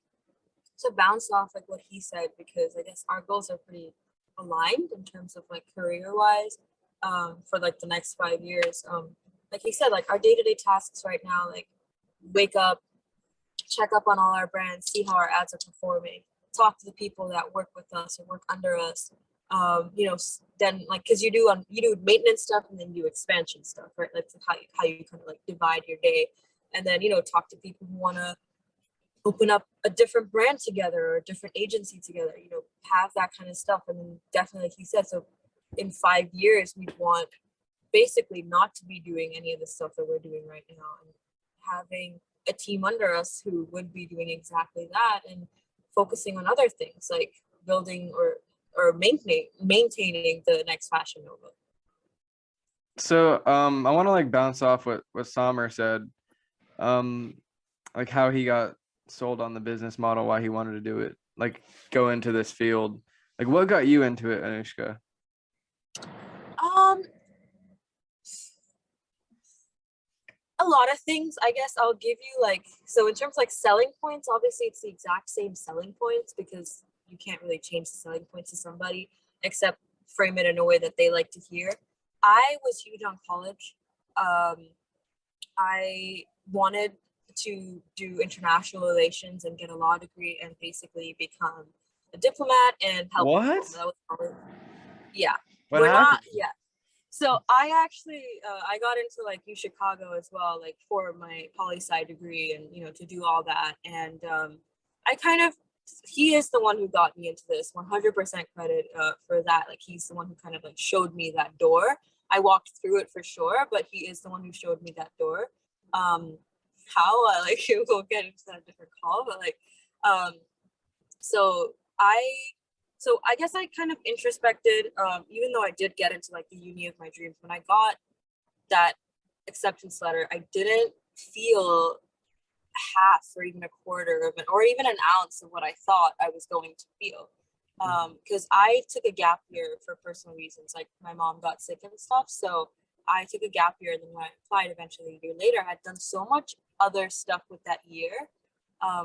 to bounce off like what he said, because I guess our goals are pretty aligned in terms of like career wise for like the next 5 years. Like he said, like our day-to-day tasks right now, like wake up, check up on all our brands, see how our ads are performing, talk to the people that work with us or work under us. You know, then like because you do maintenance stuff and then you do expansion stuff, right? Like how you kind of like divide your day, and then you know talk to people who want to open up a different brand together or a different agency together. You know, have that kind of stuff, and then definitely like he said. So in 5 years, we want basically not to be doing any of the stuff that we're doing right now, and having a team under us who would be doing exactly that and focusing on other things like building or maintaining the next Fashion Nova. So I want to like bounce off what Saamir said, like how he got sold on the business model, why he wanted to do it, like go into this field. Like what got you into it, Anoushka? A lot of things, I guess. I'll give you like, so in terms of like selling points, obviously it's the exact same selling points because you can't really change the selling points to somebody except frame it in a way that they like to hear. I was huge on college. I wanted to do international relations and get a law degree and basically become a diplomat and help What? people. That was probably, yeah. What happened? Yeah. So I actually, I got into like U Chicago as well, like for my poli-sci degree and, you know, to do all that. And he is the one who got me into this, 100% credit for that. Like he's the one who kind of like showed me that door. I walked through it for sure, but he is the one who showed me that door. How like we'll get into that different call, but like so I guess I kind of introspected, even though I did get into like the uni of my dreams. When I got that acceptance letter, I didn't feel half or even a quarter of it, or even an ounce of what I thought I was going to feel. Because I took a gap year for personal reasons, like my mom got sick and stuff. So I took a gap year, and then when I applied eventually a year later, I had done so much other stuff with that year,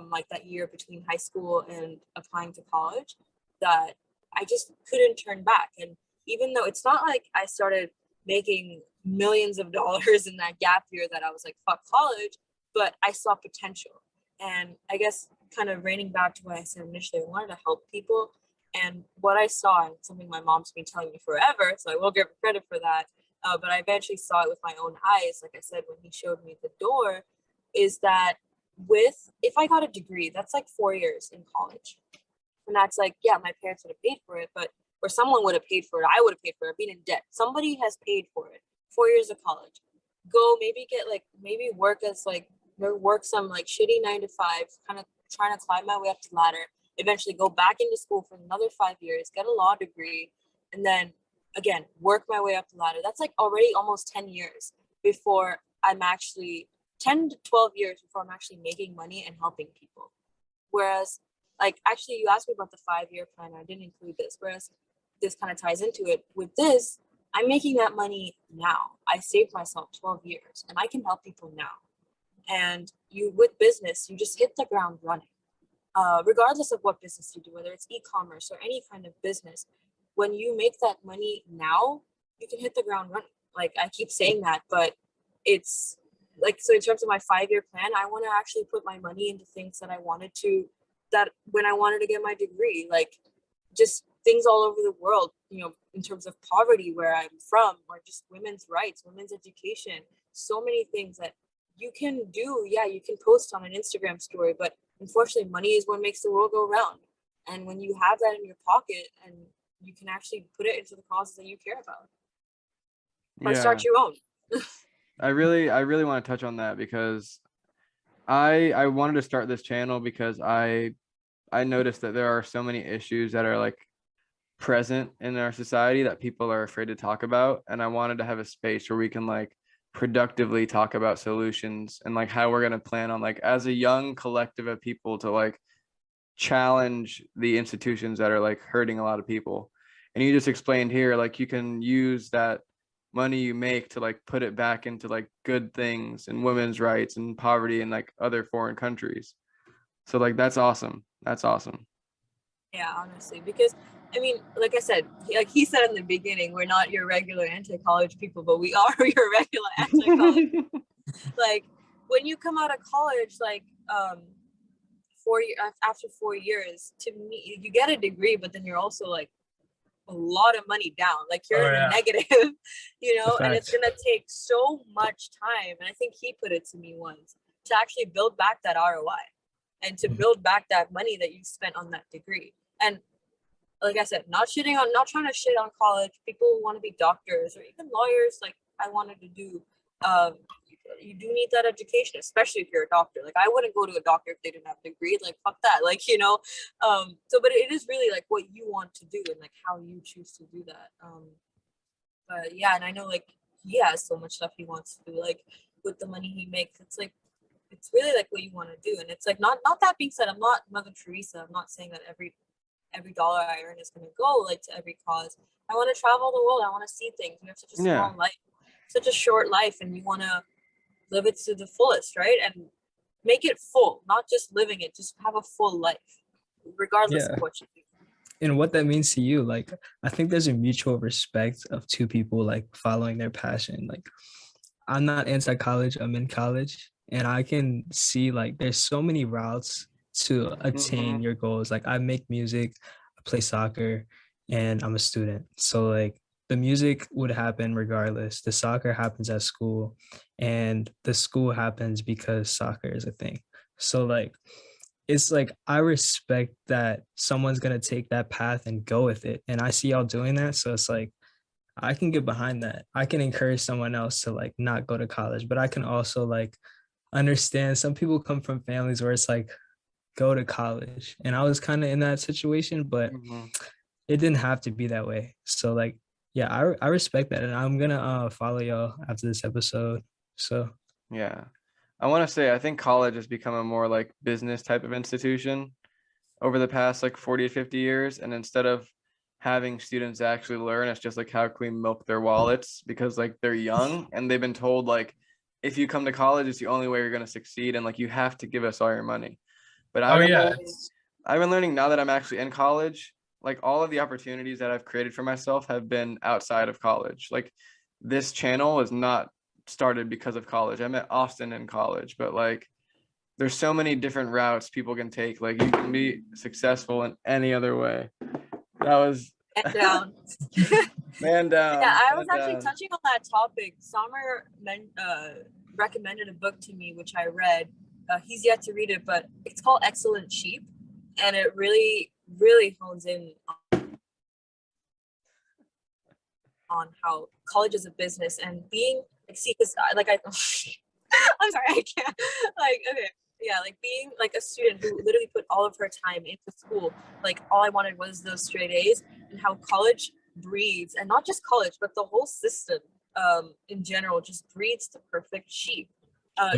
like that year between high school and applying to college, that I just couldn't turn back. And even though it's not like I started making millions of dollars in that gap year that I was like, fuck college, but I saw potential. And I guess kind of reining back to what I said initially, I wanted to help people. And what I saw, and something my mom's been telling me forever, so I will give her credit for that, but I eventually saw it with my own eyes, like I said, when he showed me the door, is that if I got a degree, that's like 4 years in college. And that's like, yeah, my parents would have paid for it, but or someone would have paid for it. I would have paid for it. Being in debt. Somebody has paid for it. 4 years of college. Go maybe work as like, work some like shitty 9 to 5, kind of trying to climb my way up the ladder. Eventually go back into school for another 5 years, get a law degree, and then again, work my way up the ladder. That's like already almost 10 years before I'm actually, 10 to 12 years before I'm actually making money and helping people. Whereas, like, actually, you asked me about the 5-year plan. I didn't include this. Whereas this kind of ties into it. With this, I'm making that money now. I saved myself 12 years, and I can help people now. And with business, you just hit the ground running. Regardless of what business you do, whether it's e-commerce or any kind of business, when you make that money now, you can hit the ground running. Like, I keep saying that, but it's like, so in terms of my 5-year plan, I want to actually put my money into things that when I wanted to get my degree, like just things all over the world, in terms of poverty where I'm from, or just women's rights, women's education, so many things that you can do. Yeah, you can post on an Instagram story, but unfortunately, money is what makes the world go round. And when you have that in your pocket and you can actually put it into the causes that you care about, or start your own. I really want to touch on that, because I wanted to start this channel because I noticed that there are so many issues that are like present in our society that people are afraid to talk about, and I wanted to have a space where we can like productively talk about solutions and like how we're going to plan on, like, as a young collective of people, to like challenge the institutions that are like hurting a lot of people. And you just explained here, like, you can use that money you make to like put it back into like good things and women's rights and poverty in like other foreign countries. So like, that's awesome. Yeah, honestly, because I mean, like I said, like he said in the beginning, we're not your regular anti-college people, but we are your regular anti-college. Like, when you come out of college, like after 4 years, to me, you get a degree, but then you're also like a lot of money down, like you're in a negative, and it's gonna take so much time. And I think he put it to me once, to actually build back that ROI and to build back that money that you spent on that degree. And like I said, not trying to shit on college, people who want to be doctors or even lawyers, like I wanted to do. You do need that education, especially if you're a doctor. Like, I wouldn't go to a doctor if they didn't have a degree. Like, fuck that. Like, but it is really like what you want to do and like how you choose to do that. But yeah, and I know like he has so much stuff he wants to do, like with the money he makes. It's like, it's really like what you want to do. And it's like, not that being said, I'm not Mother Teresa. I'm not saying that every dollar I earn is going to go like to every cause. I want to travel the world. I want to see things. We have such a small life, such a short life, and you want to live it to the fullest, right? And make it full, not just living it, just have a full life, regardless of what you do. And what that means to you, like, I think there's a mutual respect of two people like following their passion. Like, I'm not anti-college, I'm in college, and I can see like there's so many routes to attain your goals. Like, I make music, I play soccer, and I'm a student. So like, the music would happen regardless. The soccer happens at school, and the school happens because soccer is a thing. So like, it's like, I respect that someone's gonna take that path and go with it. And I see y'all doing that. So it's like, I can get behind that. I can encourage someone else to like not go to college, but I can also like understand some people come from families where it's like go to college. And I was kind of in that situation, but Mhm. it didn't have to be that way. So like, yeah, I respect that. And I'm gonna follow y'all after this episode. So Yeah. I want to say I think college has become a more like business type of institution over the past like 40 to 50 years. And instead of having students actually learn, it's just like how can we milk their wallets because like they're young and they've been told like if you come to college, it's the only way you're gonna succeed and like you have to give us all your money. But Oh yeah, I've been learning now that I'm actually in college, like all of the opportunities that I've created for myself have been outside of college. Like this channel is not started because of college. I met Austin in college, but like there's so many different routes people can take. Like you can be successful in any other way. That was And down. man down. Yeah, I was man actually down. touching on that topic. Saamir recommended a book to me, which I read. He's yet to read it, but it's called Excellent Sheep, and it really, really hones in on how college is a business and being like, see, because like I'm sorry, I can't. Like, okay, yeah, like being like a student who literally put all of her time into school. Like all I wanted was those straight A's, and how college breeds, and not just college, but the whole system in general just breeds the perfect sheep.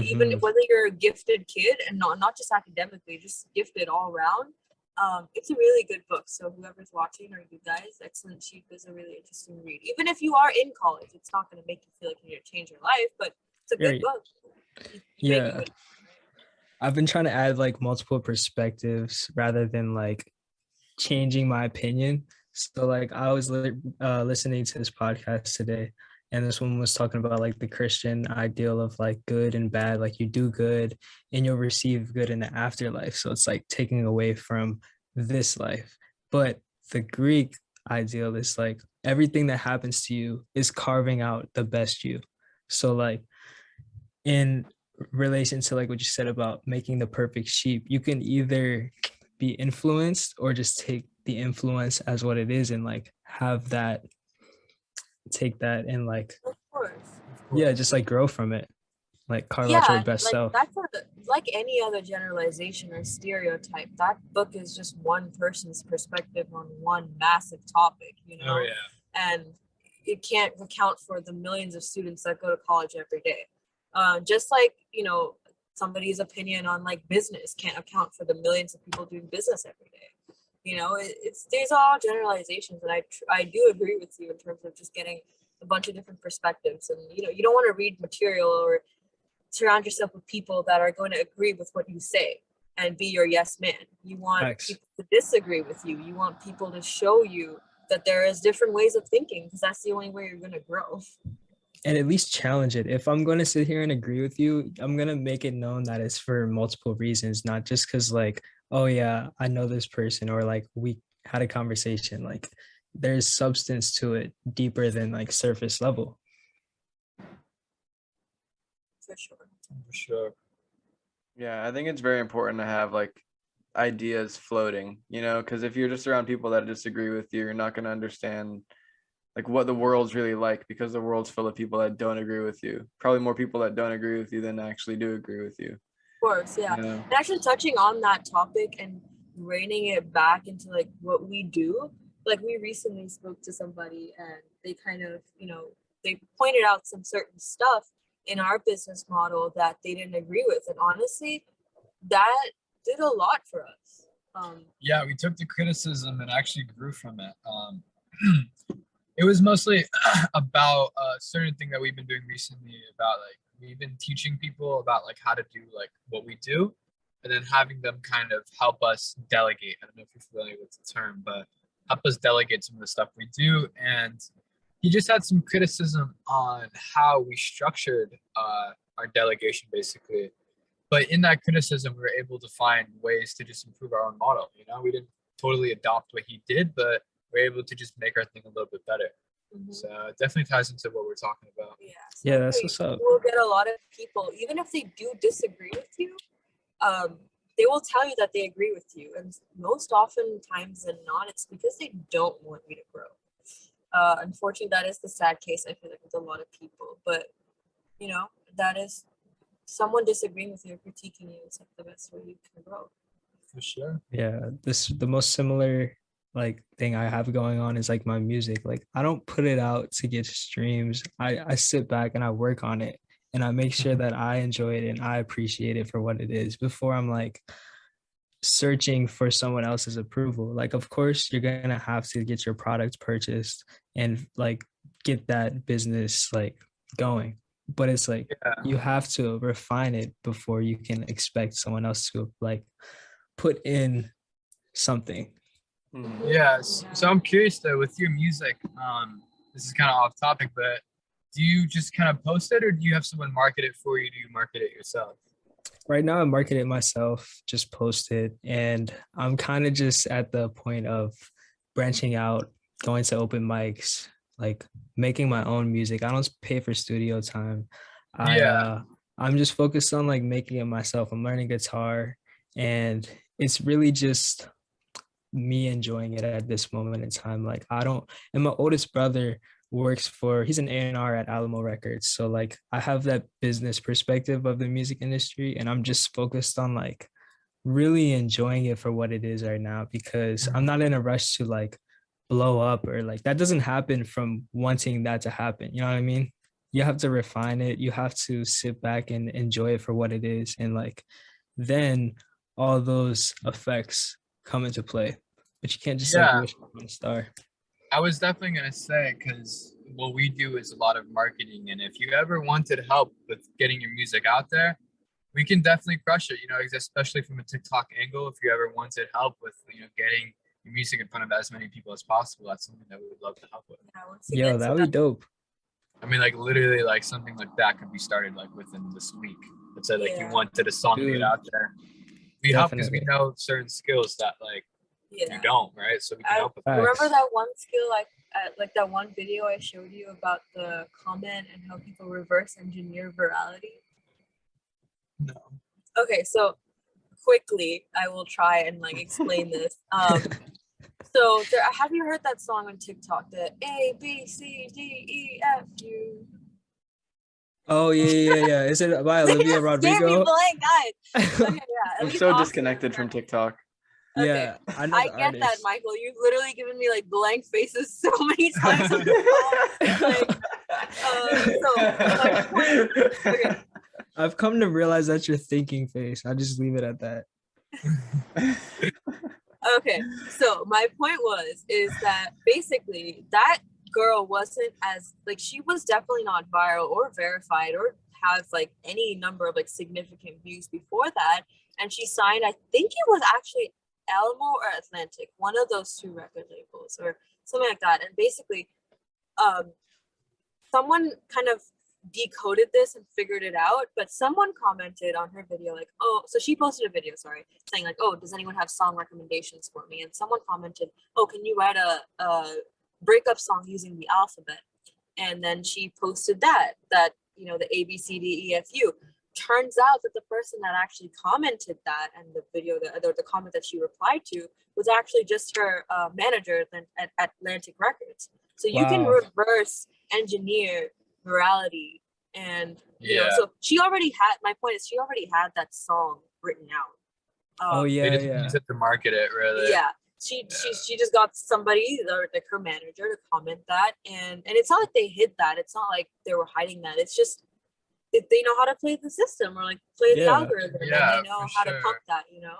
Even Mhm. whether you're a gifted kid and not just academically, just gifted all around. It's a really good book. So whoever's watching or you guys, Excellent Sheep is a really interesting read. Even if you are in college, it's not going to make you feel like you need to change your life, but it's a good Right. book. Yeah. I've been trying to add like multiple perspectives rather than like changing my opinion. So like I was listening to this podcast today, and this one was talking about like the Christian ideal of like good and bad. Like you do good and you'll receive good in the afterlife. So it's like taking away from this life. But the Greek ideal is like everything that happens to you is carving out the best you. So like in relation to like what you said about making the perfect sheep, you can either be influenced or just take the influence as what it is and like have that, take that and like, Of course. yeah, just like grow from it, like carve out your Yeah, best like self. that's like any other generalization or stereotype. That book is just one person's perspective on one massive topic, you know? oh yeah. And it can't account for the millions of students that go to college every day. Just like, you know, somebody's opinion on like business can't account for the millions of people doing business every day. You know, it's these are all generalizations, and I do agree with you in terms of just getting a bunch of different perspectives. And you know, you don't want to read material or surround yourself with people that are going to agree with what you say and be your yes man. You want Facts. people to disagree with you. You want people to show you that there is different ways of thinking, because that's the only way you're going to grow. And at least challenge it. If I'm going to sit here and agree with you, I'm going to make it known that it's for multiple reasons, not just because like, oh yeah, I know this person, or like we had a conversation. Like there's substance to it deeper than like surface level. For sure. For sure. Yeah, I think it's very important to have like ideas floating, you know, because if you're just around people that disagree with you, you're not going to understand like what the world's really like, because the world's full of people that don't agree with you. Probably more people that don't agree with you than actually do agree with you. Of course, yeah. You know? And actually touching on that topic and reining it back into like what we do, like we recently spoke to somebody and they kind of, you know, they pointed out some certain stuff in our business model that they didn't agree with. And honestly, that did a lot for us. Yeah, we took the criticism and actually grew from it. It was mostly about a certain thing that we've been doing recently, about like we've been teaching people about like how to do like what we do, and then having them kind of help us delegate. I don't know if you're familiar with the term, but help us delegate some of the stuff we do. And he just had some criticism on how we structured our delegation basically. But in that criticism, we were able to find ways to just improve our own model. You know, we didn't totally adopt what he did, but we're able to just make our thing a little bit better. So it definitely ties into what we're talking about. Yeah, so Yeah, that's what's up. we'll get a lot of people, even if they do disagree with you, they will tell you that they agree with you. And most often times than not, it's because they don't want you to grow. Unfortunately, that is the sad case, I feel like, with a lot of people. But, you know, that is someone disagreeing with you, critiquing you. It's like the best way you can grow. For sure. Yeah, the most similar like thing I have going on is like my music. Like I don't put it out to get streams. I sit back and I work on it and I make sure that I enjoy it and I appreciate it for what it is before I'm like searching for someone else's approval. Like of course you're gonna have to get your product purchased and like get that business like going. But it's like you have to refine it before you can expect someone else to like put in something. Yes. So I'm curious though, with your music, this is kind of off topic, but do you just kind of post it or do you have someone market it for you? Do you market it yourself? Right now I market it myself, just post it, and I'm kind of just at the point of branching out, going to open mics, like making my own music. I don't pay for studio time. I'm just focused on like making it myself. I'm learning guitar and it's really just me enjoying it at this moment in time. Like I don't, and my oldest brother he's an A&R at Alamo Records. So like I have that business perspective of the music industry and I'm just focused on like really enjoying it for what it is right now because I'm not in a rush to like blow up or like that doesn't happen from wanting that to happen. You know what I mean? You have to refine it. You have to sit back and enjoy it for what it is. And like, then all those effects come into play, but you can't just like wish on a star. I was definitely going to say, because what we do is a lot of marketing. And if you ever wanted help with getting your music out there, we can definitely crush it, you know, especially from a TikTok angle. If you ever wanted help with, you know, getting your music in front of as many people as possible, that's something that we would love to help with. Yo, that would be dope. I mean, like literally like something like that could be started like within this week. Let's say like you wanted a song to get out there. We help because we know certain skills that like you don't, right? So we can help with that. Remember that one skill, like that one video I showed you about the comment and how people reverse engineer virality? No. Okay, so quickly I will try and like explain this. So have you heard that song on TikTok, the A B C D E F U? Oh yeah. Is it by Olivia Rodrigo? Blank, guys. Okay, I'm so disconnected from TikTok. Okay. Yeah, I get that, Michael. You've literally given me like blank faces so many times on the phone. Okay. I've come to realize that's your thinking face. I just leave it at that. Okay, so my point is that basically that girl wasn't as like, she was definitely not viral or verified or have like any number of like significant views before that, and she signed, I think it was actually Alamo or Atlantic, one of those two record labels or something like that. And basically someone kind of decoded this and figured it out, but someone commented on her video like, oh, so she posted a video, saying like, oh, does anyone have song recommendations for me? And someone commented, oh, can you write a breakup song using the alphabet? And then she posted that you know, the ABCDEFU. Turns out that the person that actually commented that and the video, the comment that she replied to was actually just her manager at Atlantic Records. So you can reverse engineer virality, and you know, so she already had, my point is she already had that song written out. They just use it to market it, really. She just got somebody, like her manager, to comment that, and it's not like they hid that. It's not like they were hiding that. It's just they know how to play the system or like play the algorithm, and they know how to pump that, you know.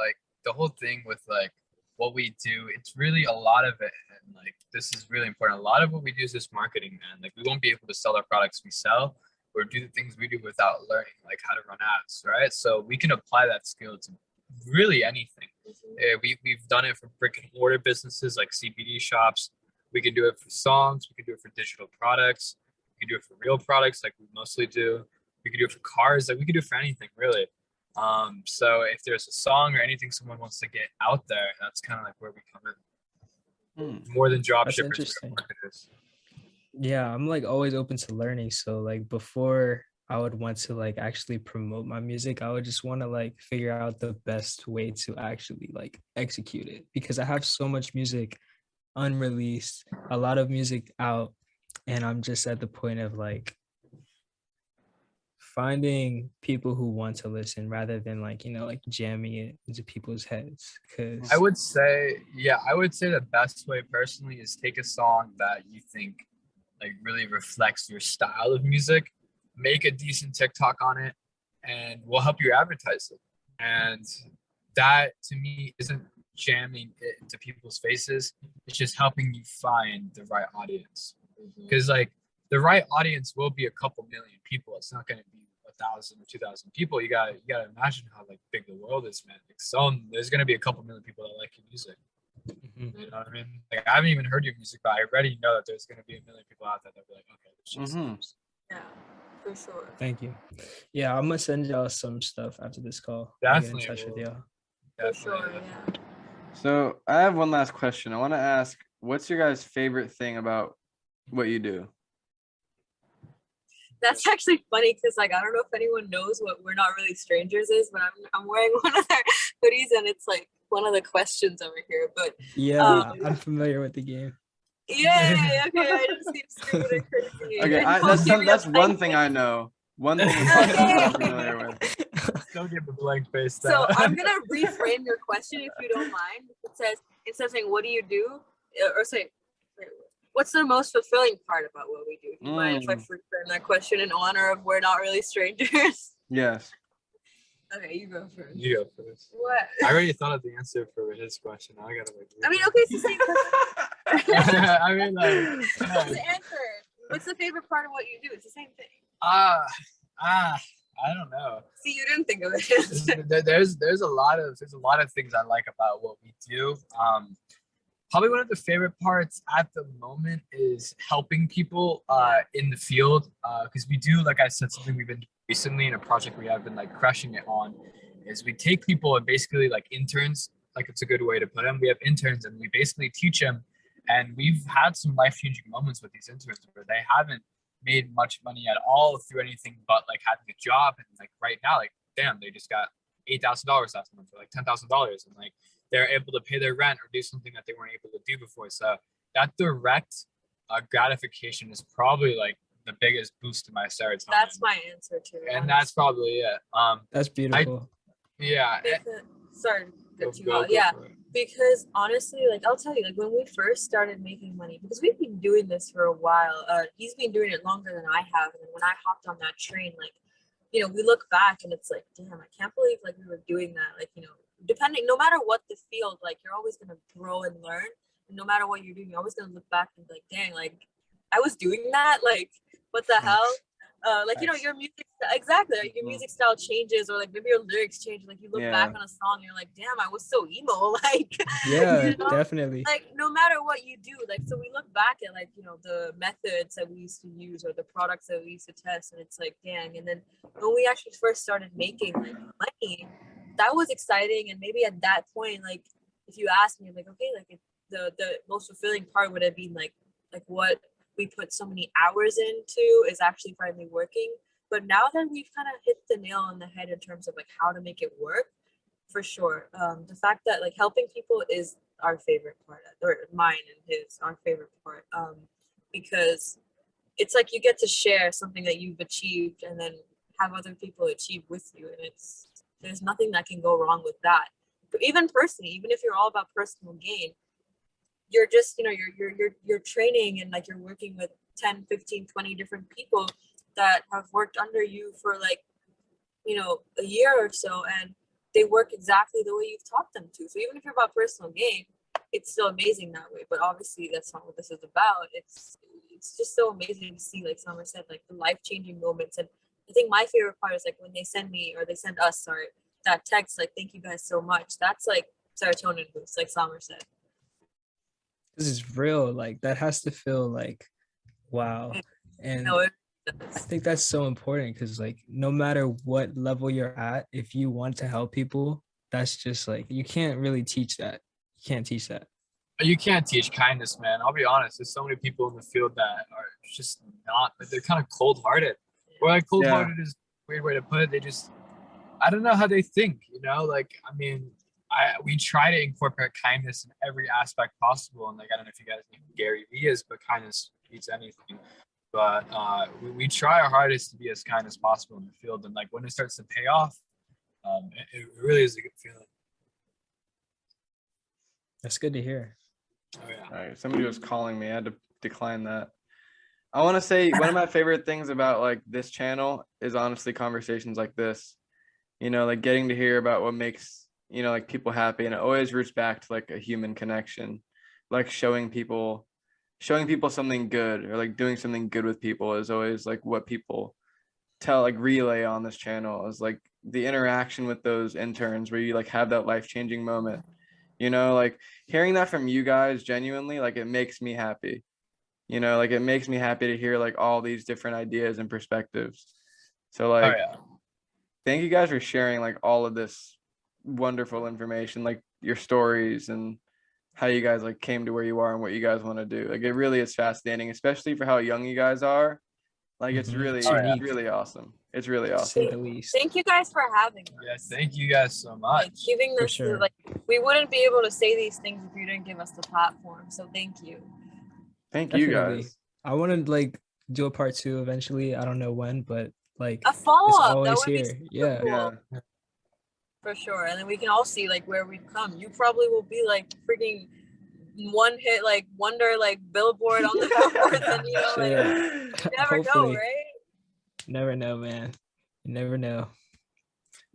Like the whole thing with like what we do, it's really a lot of it, and like this is really important. A lot of what we do is just marketing, man. Like we won't be able to sell our products we sell or do the things we do without learning like how to run ads, right? So we can apply that skill to really anything. We've done it for brick and mortar businesses like CBD shops. We can do it for songs. We can do it for digital products. We can do it for real products like we mostly do. We can do it for cars. Like we can do it for anything, really. So if there's a song or anything someone wants to get out there, that's kind of like where we come in. More than drop shippers. Yeah, I'm like always open to learning. So like before I would want to like actually promote my music, I would just want to like figure out the best way to actually like execute it, because I have so much music unreleased, a lot of music out, and I'm just at the point of like finding people who want to listen rather than like, you know, like jamming it into people's heads. Because I would say the best way personally is take a song that you think like really reflects your style of music, make a decent TikTok on it, and we'll help you advertise it. And that to me isn't jamming it into people's faces. It's just helping you find the right audience. Because like the right audience will be a couple million people. It's not going to be 1,000 or 2,000 people. You gotta imagine how like big the world is, man. Like, so there's going to be a couple million people that like your music. You know what I mean? Like I haven't even heard your music, but I already know that there's going to be a million people out there that be like, okay, this shit slaps. Yeah, for sure. Thank you. Yeah, I'm gonna send y'all some stuff after this call. Definitely I'll get in touch with y'all. For sure, yeah. So I have one last question. I want to ask, what's your guys' favorite thing about what you do? That's actually funny because like I don't know if anyone knows what We're Not Really Strangers is, but I'm wearing one of their hoodies and it's like one of the questions over here. But yeah, I'm familiar with the game. Yeah, okay. I just seem stupid and crazy. Okay, that's one thing I know. One thing I'm familiar with. Don't give a blank face. So I'm gonna reframe your question if you don't mind. It says instead of saying "What do you do?" or say "What's the most fulfilling part about what we do?" Do you mind if I reframe that question in honor of We're Not Really Strangers? Yes. Okay, you go first. You go first. What? I already thought of the answer for his question. Now I gotta like. I mean, okay, it's the same question. I mean, like. What's the answer? What's the favorite part of what you do? It's the same thing. I don't know. See, you didn't think of it. There's a lot of things I like about what we do. Probably one of the favorite parts at the moment is helping people in the field, because we do, like I said, something we've been doing recently in a project we have been like crushing it on, is we take people and basically like interns, like it's a good way to put them. We have interns and we basically teach them, and we've had some life-changing moments with these interns where they haven't made much money at all through anything but like having a job, and like right now, like damn, they just got $8,000 last month, or like $10,000, and like they're able to pay their rent or do something that they weren't able to do before. So that direct gratification is probably like the biggest boost to my serotonin. That's my answer too. And that's probably it. That's beautiful. Sorry to cut you off. Yeah, because honestly, like I'll tell you, like when we first started making money, because we've been doing this for a while. He's been doing it longer than I have, and when I hopped on that train, like, you know, we look back and it's like, damn, I can't believe like we were doing that. Like, you know, depending, no matter what the field, like you're always gonna grow and learn. And no matter what you're doing, you're always gonna look back and be like, dang, like I was doing that. Like, what the hell? Like, you know, your music, exactly, like your music style changes, or like maybe your lyrics change. Like you look back on a song, and you're like, damn, I was so emo. Like, yeah, you know? definitely. Like no matter what you do, like, so we look back at like, you know, the methods that we used to use or the products that we used to test, and it's like, dang. And then when we actually first started making like money, that was exciting. And maybe at that point, like if you ask me, like, okay, like the most fulfilling part would have been like what we put so many hours into is actually finally working. But now that we've kind of hit the nail on the head in terms of like how to make it work, for sure, the fact that like helping people is our favorite part, or mine and his, our favorite part, because it's like you get to share something that you've achieved and then have other people achieve with you, and there's nothing that can go wrong with that. But even personally, even if you're all about personal gain, you're just, you know, you're training and like you're working with 10, 15, 20 different people that have worked under you for like, you know, a year or so, and they work exactly the way you've taught them to. So even if you're about personal gain, it's still amazing that way. But obviously that's not what this is about. It's just so amazing to see, like Saamir said, like the life-changing moments. And I think my favorite part is like when they send me, or they send us, sorry, that text, like, thank you guys so much. That's like serotonin boost, like Saamir said. This is real. Like that has to feel like, wow. And I think that's so important, because like no matter what level you're at, if you want to help people, that's just like, you can't really teach that. You can't teach that. You can't teach kindness, man. I'll be honest. There's so many people in the field that are just not, they're kind of cold-hearted. Or like cold-hearted is a weird way to put it. They just, I don't know how they think, you know? Like, I mean, we try to incorporate kindness in every aspect possible. And like, I don't know if you guys know who Gary Vee is, but kindness beats anything. But we try our hardest to be as kind as possible in the field. And like when it starts to pay off, it really is a good feeling. That's good to hear. Oh, yeah. All right, somebody was calling me. I had to decline that. I want to say one of my favorite things about like this channel is honestly conversations like this. You know, like getting to hear about what makes, you know, like people happy, and it always roots back to like a human connection, like showing people something good, or like doing something good with people is always like what people relay on this channel, is like the interaction with those interns where you like have that life-changing moment, you know, like hearing that from you guys genuinely, like it makes me happy, you know, like it makes me happy to hear like all these different ideas and perspectives. So like, thank you guys for sharing like all of this wonderful information, like your stories and how you guys like came to where you are and what you guys want to do. Like it really is fascinating, especially for how young you guys are. Like it's really, it's really awesome. It's really awesome. Say the least. Thank you guys for having us. Yes, thank you guys so much. Like giving For this, sure. like we wouldn't be able to say these things if you didn't give us the platform. So thank you. Thank you Definitely. guys. I want to like do a part 2 eventually. I don't know when, but like A follow it's up. That always would be here. super Yeah. cool. Yeah. For sure. And then we can all see like where we've come. You probably will be like freaking one hit like wonder like billboard on the billboards, and you know like you never know, Hopefully. right? Never know, man. You never know.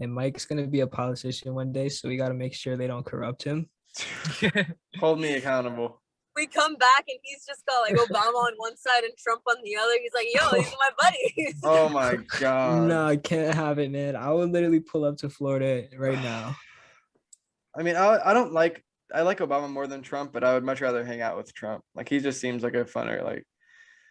And Mike's gonna be a politician one day, so we gotta make sure they don't corrupt him. Hold me accountable. We come back and he's just got like Obama on one side and Trump on the other. He's like, yo, these are my buddies. Oh my god. No, I can't have it, man. I would literally pull up to Florida right now. I mean, I like Obama more than Trump, but I would much rather hang out with Trump. Like he just seems like a funner, like.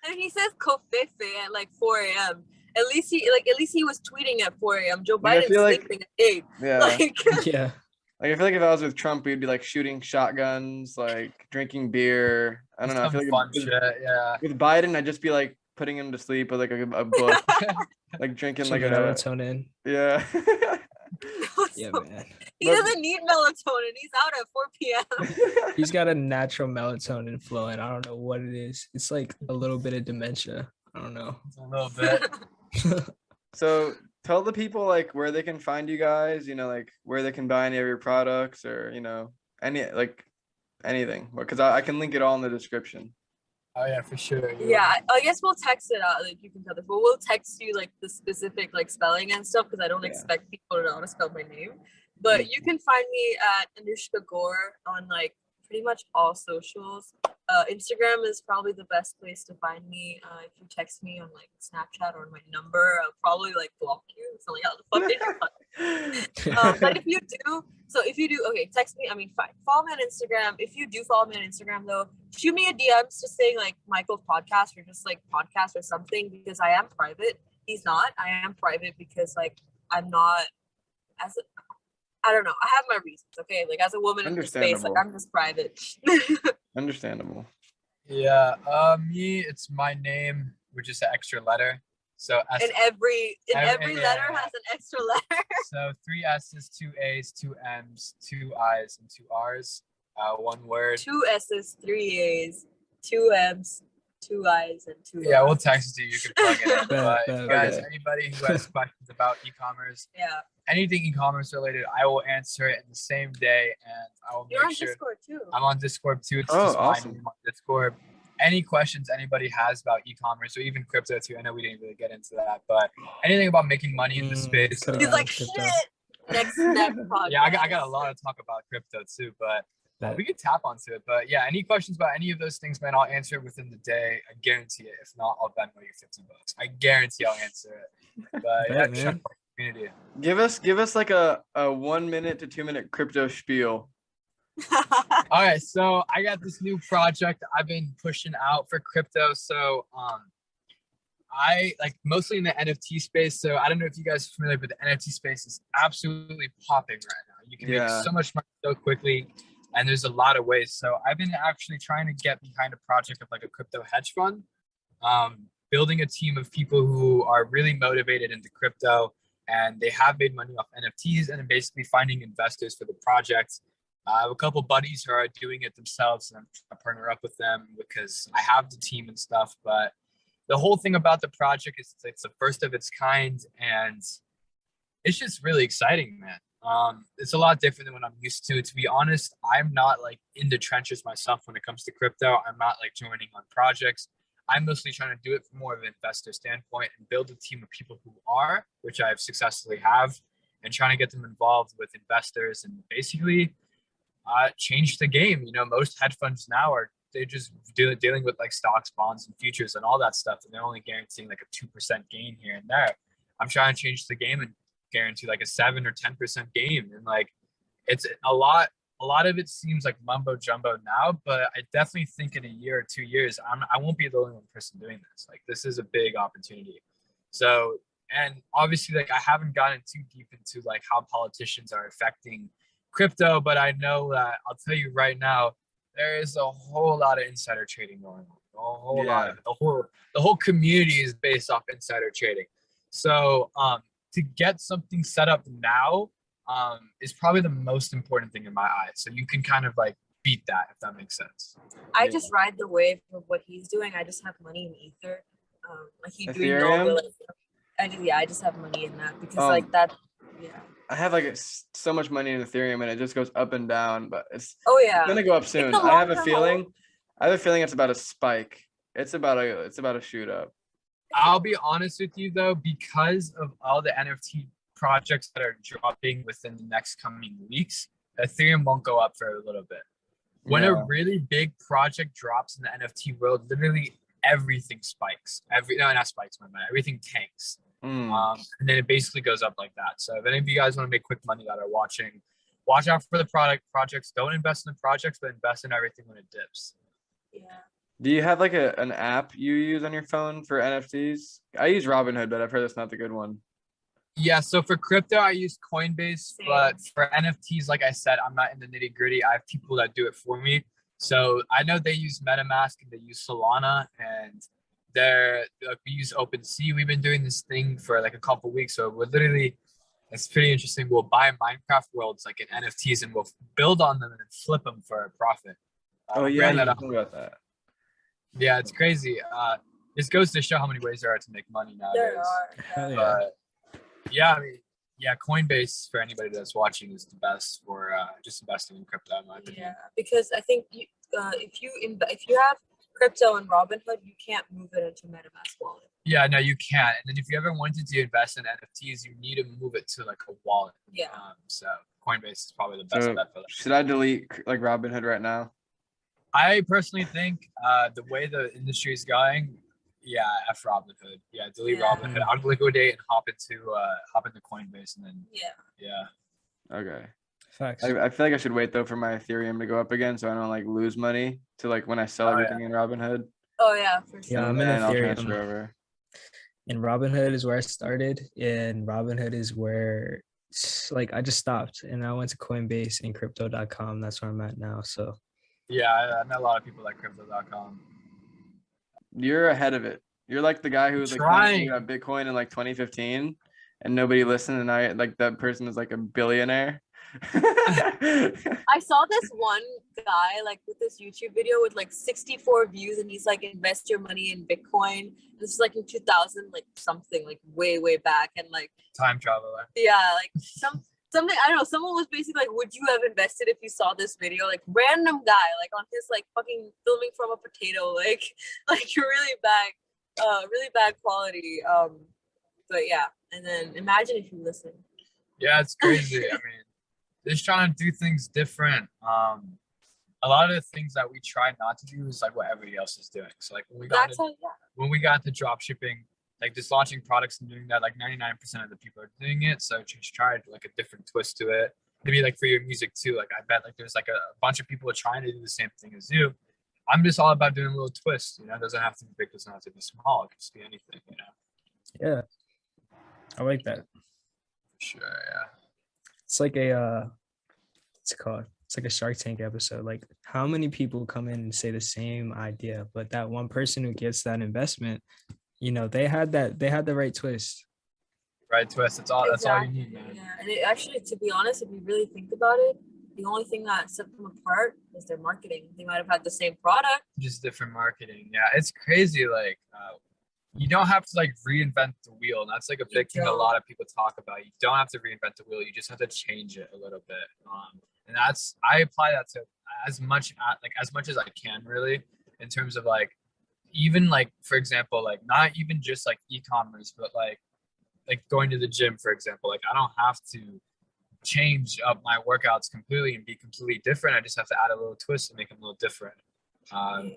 And he says Kofefe at like 4 a.m. At least he was tweeting at 4 a.m. Joe Like, I Biden's feel like- sleeping at 8. Yeah. Like, Yeah. Like I feel like if I was with Trump, we'd be like shooting shotguns, like drinking beer. I don't know. I feel like fun shit. Yeah. with Biden, I'd just be like putting him to sleep with like a book, like drinking Some like melatonin. yeah. Yeah, man. he doesn't need melatonin. He's out at 4 p.m. He's got a natural melatonin flowing. I don't know what it is. It's like a little bit of dementia. I don't know. A little bit. So tell the people like where they can find you guys, you know, like where they can buy any of your products, or you know, anything, because I can link it all in the description. Oh yeah, for sure. Yeah, I guess we'll text it out. Like you can tell this, but we'll text you like the specific like spelling and stuff, because I don't expect people to know how to spell my name. But you can find me at Anoushka Gore on like pretty much all socials. Instagram is probably the best place to find me. If you text me on like Snapchat or my number, I'll probably like block you. So like, how the fuck did you fuck? But if you do, okay, text me. I mean, fine. Follow me on Instagram. If you do follow me on Instagram though, shoot me a DM just saying like Michael's podcast, or just like podcast or something, because I am private. He's not. I am private because like I'm not I don't know. I have my reasons, okay? Like as a woman in this space, like I'm just private. Understandable. Yeah. Me, it's my name with just an extra letter. So and every letter has an extra letter. So 3 S's, 2 A's, 2 M's, 2 I's, and 2 R's. One word. 2 S's, 3 A's, 2 M's, 2 I's, and 2 R's. Yeah, we'll text it to you. You can plug it in. But if you guys, Okay. anybody who has questions about e-commerce, Yeah. anything e-commerce related, I will answer it in the same day, and I will You're make on sure. Discord too. I'm on Discord too. It's Oh, just awesome. my name on Discord. Any questions anybody has about e-commerce or even crypto too? I know we didn't really get into that, but anything about making money in the space. could've He's gotten like, crypto. shit. Next podcast. Yeah, I got a lot of talk about crypto too, but we can tap onto it. But yeah, any questions about any of those things, man, I'll answer it within the day. I guarantee it. If not, I'll Venmo you $50. I guarantee I'll answer it. But yeah, Man. check my community. Give us like a 1 minute to 2 minute crypto spiel. All right, so I got this new project I've been pushing out for crypto. So I like mostly in the NFT space. So I don't know if you guys are familiar, but the NFT space is absolutely popping right now. You can make so much money so quickly, and there's a lot of ways. So I've been actually trying to get behind a project of like a crypto hedge fund, building a team of people who are really motivated into crypto, and they have made money off NFTs and basically finding investors for the project. I have a couple buddies who are doing it themselves, and I'm trying to partner up with them because I have the team and stuff. But the whole thing about the project is it's the first of its kind, and it's just really exciting, man. It's a lot different than what I'm used to. To be honest, I'm not like in the trenches myself when it comes to crypto. I'm not like joining on projects. I'm mostly trying to do it from more of an investor standpoint and build a team of people who are, which I've successfully have, and trying to get them involved with investors and basically change the game. Most hedge funds now they're just dealing with like stocks, bonds, and futures and all that stuff, and they're only guaranteeing like a 2% gain here and there. I'm trying to change the game and guarantee like a 7 or 10% gain, and like it's a lot of it seems like mumbo jumbo now, but I definitely think in a year or 2 years I won't be the only one person doing this. Like, this is a big opportunity. So, and obviously, like, I haven't gotten too deep into like how politicians are affecting crypto, but I know that I'll tell you right now, there is a whole lot of insider trading going on. A whole lot of it. The whole community is based off insider trading. So to get something set up now is probably the most important thing in my eyes. So you can kind of like beat that, if that makes sense. I just ride the wave of what he's doing. I just have money in Ether. Like he doing Ethereum? I just have money in that because like that. Yeah. I have like so much money in Ethereum, and it just goes up and down, but it's gonna go up soon. I have a feeling it's about a spike. It's about a shoot up. I'll be honest with you though, because of all the NFT projects that are dropping within the next coming weeks, Ethereum won't go up for a little bit. When a really big project drops in the NFT world, literally everything spikes. Everything tanks. And then it basically goes up like that. So if any of you guys want to make quick money that are watching, watch out for the projects. Don't invest in the projects, but invest in everything when it dips. Yeah. Do you have like an app you use on your phone for NFTs? I use Robinhood, but I've heard that's not the good one. Yeah, so for crypto, I use Coinbase, but for NFTs, like I said, I'm not in the nitty gritty. I have people that do it for me. So I know they use MetaMask and they use Solana, and we use OpenSea. We've been doing this thing for like a couple of weeks. So we're literally, it's pretty interesting. We'll buy Minecraft worlds like in NFTs and we'll build on them and then flip them for a profit. You told me about that. Yeah, it's crazy. This goes to show how many ways there are to make money nowadays. There are. Yeah, Coinbase for anybody that's watching is the best for just investing in crypto, in my opinion. Yeah, because I think if you have crypto and Robinhood, you can't move it into MetaMask wallet. Yeah, no, you can't. And then if you ever wanted to invest in NFTs, you need to move it to like a wallet. Yeah. So Coinbase is probably the best bet for that. Should I delete like Robinhood right now? I personally think the way the industry is going, F Robinhood. Yeah, delete Robinhood. I'd liquidate and hop into Coinbase and then Okay. Facts. I feel like I should wait though for my Ethereum to go up again, so I don't like lose money to like when I sell everything in Robinhood. Oh yeah, for sure. Yeah, I'm in I'll Ethereum. transfer over. And Robinhood is where I started, and Robinhood is where like I just stopped, and I went to Coinbase and crypto.com. That's where I'm at now. So yeah, I know a lot of people like crypto.com. You're ahead of it. You're like the guy who was like trying about Bitcoin in like 2015 and nobody listened, and now like that person is like a billionaire. I saw this one guy like with this YouTube video with like 64 views, and he's like, invest your money in Bitcoin. This is like in 2000 like something, like way back, and like time traveler. Yeah, like something, I don't know, someone was basically like, would you have invested if you saw this video? Like random guy, like on his like fucking filming from a potato, like really bad quality. But yeah, and then imagine if you listen. Yeah, it's crazy. I mean, just trying to do things different. A lot of the things that we try not to do is like what everybody else is doing. So like when we got into drop shipping, like just launching products and doing that, like 99% of the people are doing it. So just try like a different twist to it. Maybe like for your music too. Like I bet like there's like a bunch of people trying to do the same thing as you. I'm just all about doing a little twist. You know, it doesn't have to be big, doesn't have to be small. It can just be anything. You know. Yeah, I like that. Sure. Yeah. It's like a what's it called? It's like a Shark Tank episode. Like how many people come in and say the same idea, but that one person who gets that investment, you know, they had the right twist. right twist. That's all. That's all you need, man. Yeah, and it actually, to be honest, if you really think about it, the only thing that set them apart is their marketing. They might have had the same product, just different marketing. Yeah, it's crazy. Like, you don't have to like reinvent the wheel. And that's like a big thing a lot of people talk about. You don't have to reinvent the wheel. You just have to change it a little bit. And I apply that to as much as I can, really, in terms of like, even like, for example, like not even just like e-commerce, but like going to the gym, for example. Like, I don't have to change up my workouts completely and be completely different. I just have to add a little twist and make them a little different. And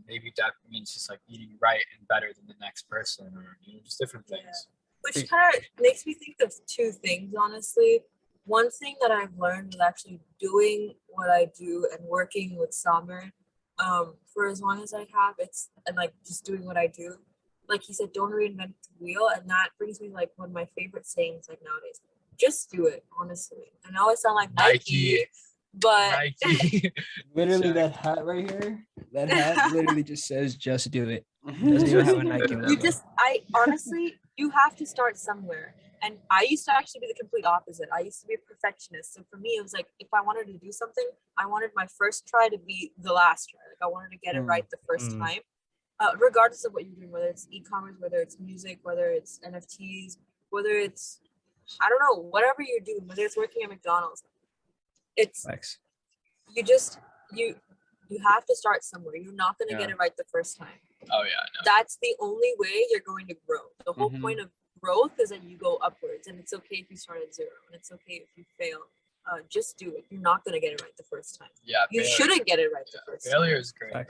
maybe that means just like eating right and better than the next person, or just different things. Which kind of makes me think of two things, honestly. One thing that I've learned with actually doing what I do and working with Saamir for as long as I have, and like just doing what I do. Like he said, don't reinvent the wheel, and that brings me like one of my favorite sayings like nowadays. Just do it, honestly. I know I sound like Nike, but literally that hat right here, that hat literally just says "just do it." Doesn't even have a Nike logo. Honestly, you have to start somewhere. And I used to actually be the complete opposite. I used to be a perfectionist. So for me, it was like, if I wanted to do something, I wanted my first try to be the last try. Like I wanted to get it right the first time, regardless of what you're doing, whether it's e-commerce, whether it's music, whether it's NFTs, whether it's, I don't know, whatever you're doing, whether it's working at McDonald's. It's, you have to start somewhere. You're not going to get it right the first time. Oh yeah, no. That's the only way you're going to grow. The whole point of growth is that you go upwards, and it's okay if you start at zero, and it's okay if you fail. Just do it. You're not going to get it right the first time. Yeah, you shouldn't get it right the first time. Failure is great, man.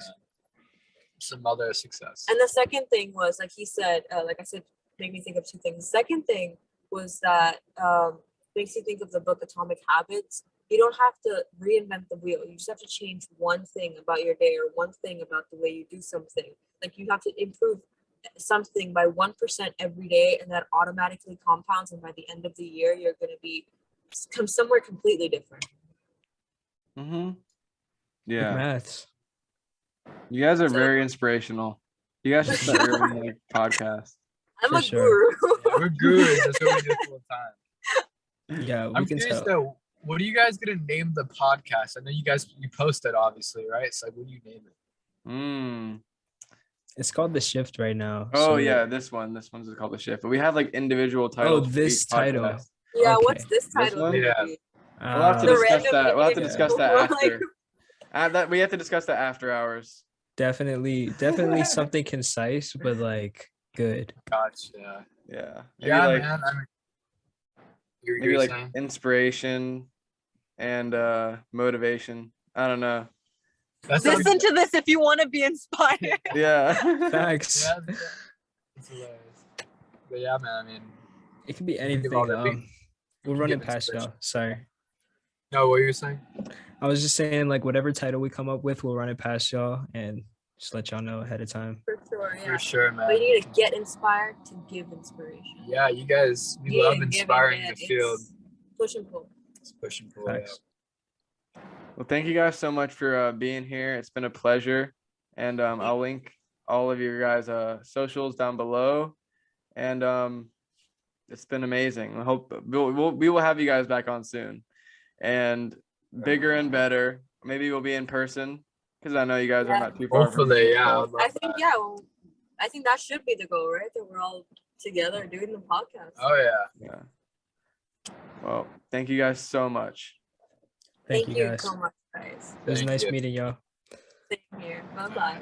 Some other success. And the second thing was, like he said, like I said, made me think of two things. The second thing was that makes you think of the book Atomic Habits. You don't have to reinvent the wheel. You just have to change one thing about your day, or one thing about the way you do something. Like you have to improve something by 1% every day, and that automatically compounds, and by the end of the year you're going to be somewhere completely different. Yeah, maths. You guys are very inspirational. You guys should start your own like podcast. I'm a guru. Yeah, we're gurus. That's what we do all the time. Yeah, I'm curious though, what are you guys gonna name the podcast? I know you post it, obviously, right? So what do you name it? It's called The Shift right now. Oh yeah, this one's called The Shift. But we have like individual titles. Oh, this title. Podcast. Yeah, okay. what's this title? Yeah. We'll have to discuss that. We'll have to discuss that after. We have to discuss that after hours. Definitely something concise, but like good. Gotcha. Yeah. Yeah, like, man. Maybe like inspiration and motivation. I don't know. Listen to this if you want to be inspired. Yeah. Facts. Yeah, that's hilarious. But yeah, man, I mean, it could be anything. We'll run it past y'all. Sorry. No, what were you saying? I was just saying, like, whatever title we come up with, we'll run it past y'all and just let y'all know ahead of time. For sure, yeah. For sure, man. We need to get inspired to give inspiration. Yeah, you guys, we love inspiring the field. Push and pull. It's push and pull. Facts. Yeah. Well, thank you guys so much for being here. It's been a pleasure. And I'll link all of your guys' socials down below. And it's been amazing. I hope we will have you guys back on soon. And bigger and better. Maybe we'll be in person, because I know you guys are not too far. Hopefully, yeah. I think that should be the goal, right? That we're all together doing the podcast. Oh yeah. Yeah. Well, thank you guys so much. Thank you guys so much, guys. It was nice meeting y'all. Same here. Bye-bye.